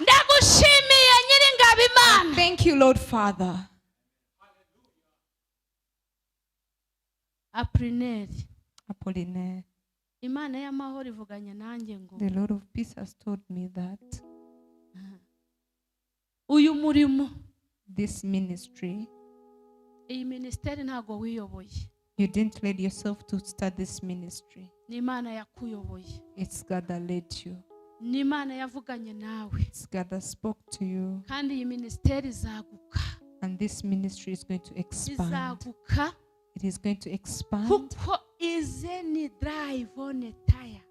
Ndagushimiye nyiringabo Imana. Thank you, Lord Father. Aprineri. Apollinaire. Imana y'amahoro ivuganye nanjye ngo The Lord of peace has told me that uyu murimo, this ministry, iyi ministeri ntago wiyoboye. you didn't lead yourself to start this ministry. Ni Imana yakuyoboye. It's God that led you. Ni Imana yavuganye nawe. It's God that spoke to you. Kandi iyi ministeri izaguka. And this ministry is going to expand. Izaguka It is going to expand kuko izeni drive on tire.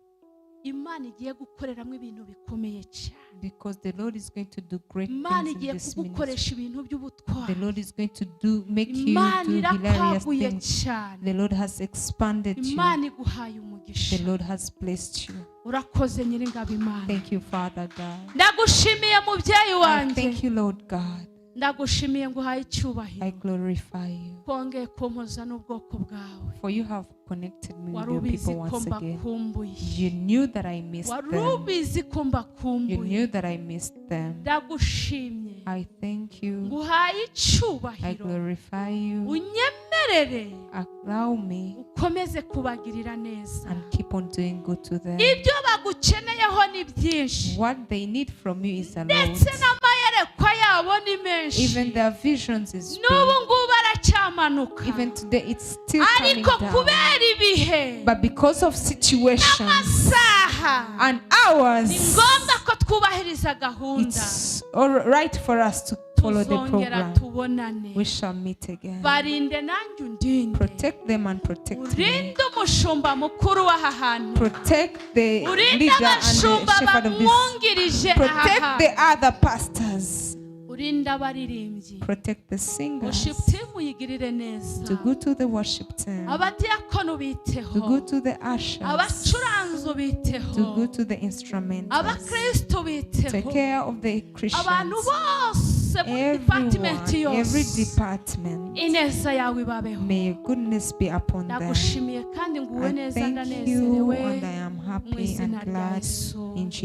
Imana igiye gukoreramo ibintu bikomeye cyane. because the Lord is going to do great Imana things in igiye this ministry. kugukoresha ibintu by'ubutwari. The Lord is going to make you Imana do hilarious irakaguye things. cyane. The Lord has expanded you. Imana iguhaye umugisha. The Lord has blessed you. Urakoze nyiringabo Imana. Thank you, Father God. Ndagushimiye mubyeyi wanjye. Thank you, Lord God. Ndagushimiye ngo uhaye I icyubahiro. glorify you. Kongeye kumpoza n'ubwoko bwawe. For you have connected me with Wari your ubizi people ko once again. mbakumbuye. You knew that I missed Wari them. ubizi ko You mbakumbuye. knew that I missed them. Ndagushimye. I thank you. Nguhaye I icyubahiro. glorify you. Unyemerere Allow me ukomeze kubagirira neza. and keep on doing good to them. Ibyo bagukeneyeho ni byinshi. What they need from you is a lot. Ndetse n'amayerekwa yabo ni menshi. Even their visions is N'ubu big. ngubu aracyamanuka. Even today it's still coming Ariko down. kubera ibihe But because of situations n'amasaha, and ni hours, ngombwa ko twubahiriza gahunda. it's all right for us to follow the Tuzongera program. tubonane. We shall meet again. Barinde nanjye undinde. Protect them and protect me. Urinde umushumba mukuru w'aha hantu. Protect the Urinde leader and the abashumba shepherd of this. bamwungirije aha Protect hantu. the other pastors. Urinde abaririmbyi. Protect the singers. Worship team uyigirire neza. To go to the worship team. Abadiyakono To biteho. go to the ushers. Abacuranzi To biteho. go to the instrumentals. Abakristo Take biteho. care of the Abantu Christians. bose mu Everyone, department every yose. department. Ineza yawe ibabeho. May your goodness be upon them. Ndagushimiye kandi nguwe I neza thank you ndanezerewe and I am mu happy izina and rya glad Yesu. in Jesus'